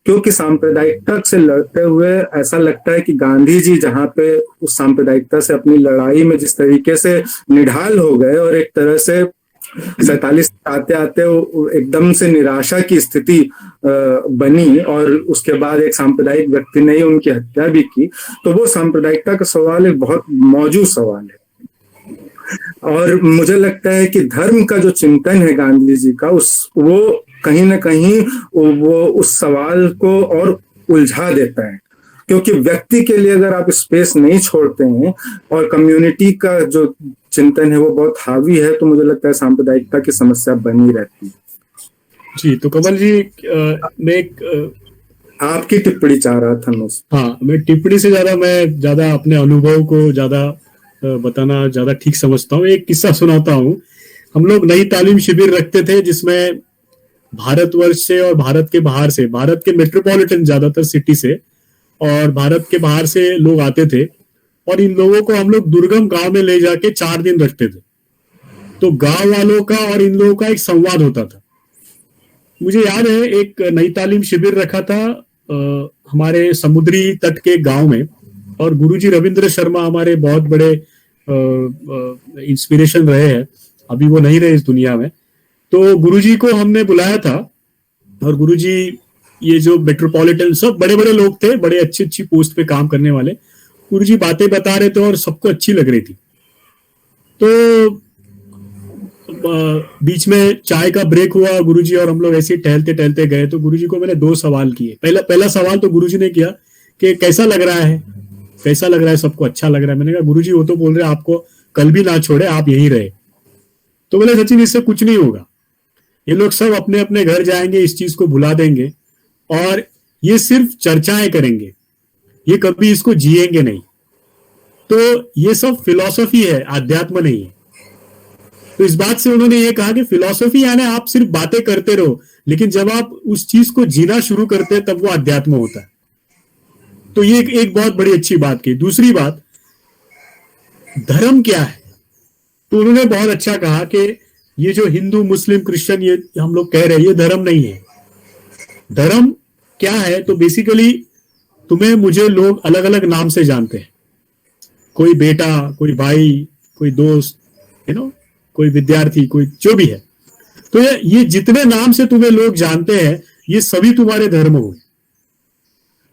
क्योंकि सांप्रदायिकता से लड़ते हुए ऐसा लगता है कि गांधी जी जहाँ पे उस सांप्रदायिकता से अपनी लड़ाई में जिस तरीके से निढाल हो गए और एक तरह से 47 आते आते एकदम से निराशा की स्थिति बनी, और उसके बाद एक सांप्रदायिक व्यक्ति ने उनकी हत्या भी की, तो वो सांप्रदायिकता का सवाल एक बहुत मौजूद सवाल है। और मुझे लगता है कि धर्म का जो चिंतन है गांधी जी का, वो कहीं ना कहीं वो उस सवाल को और उलझा देता है, क्योंकि व्यक्ति के लिए अगर आप स्पेस नहीं छोड़ते हैं और कम्युनिटी का जो चिंतन है वो बहुत हावी है, तो मुझे लगता है सांप्रदायिकता की समस्या बनी रहती है। जी, तो कमल जी, मैं आपकी टिप्पणी चाह रहा था मैं। हाँ, मैं टिप्पणी से ज्यादा अपने अनुभव को ज्यादा बताना ज्यादा ठीक समझता हूँ। एक किस्सा सुनाता हूँ। हम लोग नई तालीम शिविर रखते थे जिसमें भारतवर्ष से और भारत के बाहर से, भारत के मेट्रोपॉलिटन ज्यादातर सिटी से और भारत के बाहर से लोग आते थे, और इन लोगों को हम लोग दुर्गम गांव में ले जाके 4 दिन रखते थे। तो गांव वालों का और इन लोगों का एक संवाद होता था। मुझे याद है एक नई तालीम शिविर रखा था हमारे समुद्री तट के गांव में, और गुरुजी रविंद्र शर्मा हमारे बहुत बड़े इंस्पिरेशन रहे हैं, अभी वो नहीं रहे इस दुनिया में। तो गुरुजी को हमने बुलाया था, और गुरुजी ये जो मेट्रोपॉलिटन सब बड़े बड़े लोग थे, बड़े अच्छी पोस्ट पे काम करने वाले, गुरुजी बातें बता रहे थे और सबको अच्छी लग रही थी। तो बीच में चाय का ब्रेक हुआ गुरुजी और हम लोग ऐसे ही टहलते टहलते गए, तो गुरुजी को मैंने 2 सवाल किए। पहला सवाल तो गुरुजी ने किया कि कैसा लग रहा है, कैसा लग रहा है, सबको अच्छा लग रहा है। मैंने कहा गुरुजी वो तो बोल रहे हैं आपको कल भी ना छोड़े, आप यहीं रहे। तो बोले सचिन इससे कुछ नहीं होगा, ये लोग सब अपने अपने घर जाएंगे, इस चीज को भुला देंगे और ये सिर्फ चर्चाएं करेंगे, ये कभी इसको जिएंगे नहीं। तो ये सब फिलॉसफी है, आध्यात्म नहीं है। तो इस बात से उन्होंने ये कहा कि फिलॉसफी यानी आप सिर्फ बातें करते रहो, लेकिन जब आप उस चीज को जीना शुरू करते हैं तब वो अध्यात्म होता है। तो ये एक बहुत बड़ी अच्छी बात की। दूसरी बात, धर्म क्या है? तो उन्होंने बहुत अच्छा कहा कि ये जो हिंदू मुस्लिम क्रिश्चियन ये हम लोग कह रहे हैं, ये धर्म नहीं है। धर्म क्या है? तो बेसिकली तुम्हें मुझे लोग अलग अलग नाम से जानते हैं, कोई बेटा, कोई भाई, कोई दोस्त, कोई विद्यार्थी, कोई जो भी है। तो ये जितने नाम से तुम्हें लोग जानते हैं, ये सभी तुम्हारे धर्म हुए।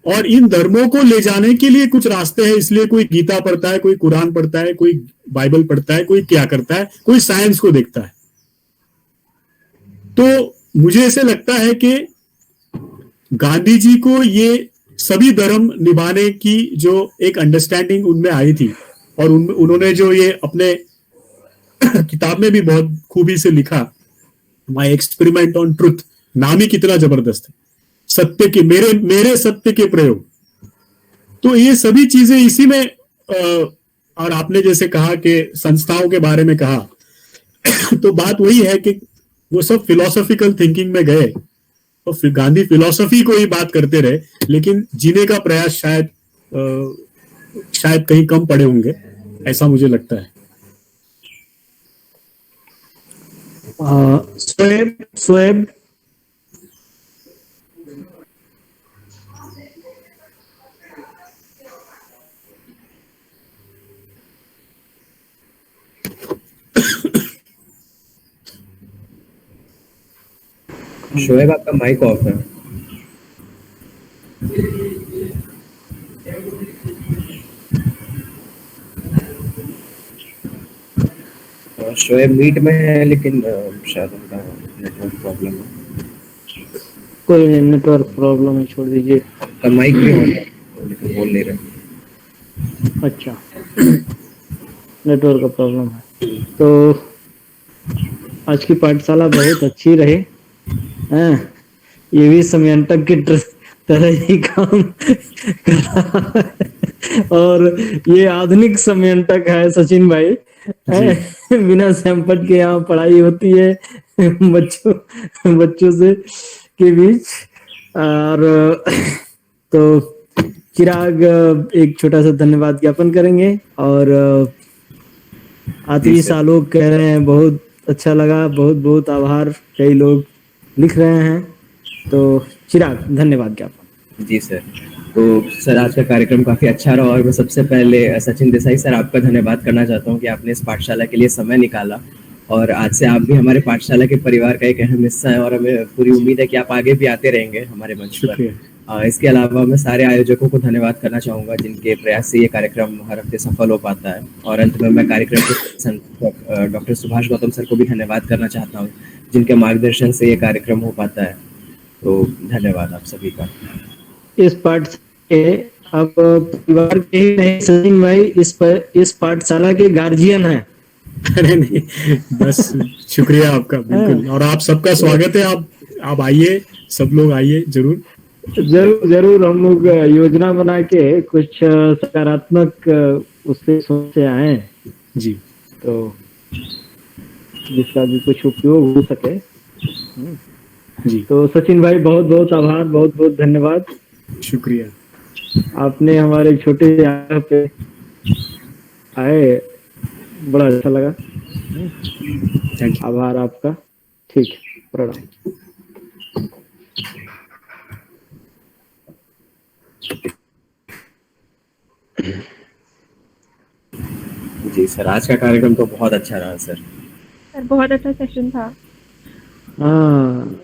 और इन धर्मों को ले जाने के लिए कुछ रास्ते हैं, इसलिए कोई गीता पढ़ता है, कोई कुरान पढ़ता है, कोई बाइबल पढ़ता है, कोई क्या करता है, कोई साइंस को देखता है। तो मुझे ऐसे लगता है कि गांधी जी को ये सभी धर्म निभाने की जो एक अंडरस्टैंडिंग उनमें आई थी, और उन्होंने जो ये अपने किताब में भी बहुत खूबी से लिखा, माय एक्सपेरिमेंट ऑन ट्रुथ, नाम ही कितना जबरदस्त है, सत्य के मेरे सत्य के प्रयोग। तो ये सभी चीजें इसी में और आपने जैसे कहा कि संस्थाओं के बारे में कहा, तो बात वही है कि वो सब फिलोसॉफिकल थिंकिंग में गए, तो फिर गांधी फिलोसफी को ही बात करते रहे, लेकिन जीने का प्रयास शायद कहीं कम पड़े होंगे, ऐसा मुझे लगता है। शोएब शोएब आपका माइक ऑफ है। शोएब मीट में है, लेकिन शायद उनका नेटवर्क प्रॉब्लम है। कोई नेटवर्क प्रॉब्लम है, छोड़ दीजिए। तो माइक भी ऑन है लेकिन बोल नहीं रहे। अच्छा, नेटवर्क का प्रॉब्लम है। तो आज की पाठशाला बहुत अच्छी रही। ये भी समयंतक की तरह ही काम कर रहा है, और ये आधुनिक समयंतक है सचिन भाई। बिना सैंपट के यहाँ पढ़ाई होती है बच्चों से के बीच। और तो चिराग एक छोटा सा धन्यवाद ज्ञापन करेंगे। और आतिश आलोक कह रहे हैं बहुत अच्छा लगा, बहुत बहुत आभार, कई लोग लिख रहे हैं। तो चिराग धन्यवाद ज्ञापन। जी सर। तो सर आज का कार्यक्रम काफी अच्छा रहा, और मैं सबसे पहले सचिन देसाई सर आपका धन्यवाद करना चाहता हूं कि आपने इस पाठशाला के लिए समय निकाला, और आज से आप भी हमारे पाठशाला के परिवार का एक अहम हिस्सा है, और हमें पूरी उम्मीद है कि आप आगे भी आते रहेंगे हमारे मंच पर। इसके अलावा मैं सारे आयोजकों को धन्यवाद करना चाहूँगा जिनके प्रयास से ये कार्यक्रम हर हफ्ते सफल हो पाता है। और अंत में मैं कार्यक्रम के डॉक्टर सुभाष गौतम सर को भी धन्यवाद करना चाहता हूँ जिनके मार्गदर्शन से ये कार्यक्रम हो पाता है। तो धन्यवाद आप सभी का। इस पाठ से आप परिवार के ही नहीं सचिन भाई, इस पाठशाला के गार्जियन हैं। अरे नहीं, बस शुक्रिया आपका, बिल्कुल। और आप सबका स्वागत है, आप आइए, सब लोग आइए जरूर। जरूर हम लोग योजना बना के कुछ सकारात्मक उससे सोच से आए जी, तो जिसका भी कुछ उपयोग हो सके। जी तो सचिन भाई बहुत बहुत आभार, बहुत बहुत धन्यवाद, शुक्रिया। आपने हमारे छोटे जगह पे आए, बड़ा अच्छा लगा। आभार आपका। ठीक है, प्रणाम। जी सर, आज का कार्यक्रम तो बहुत अच्छा रहा सर। बहुत अच्छा सेशन था। हाँ,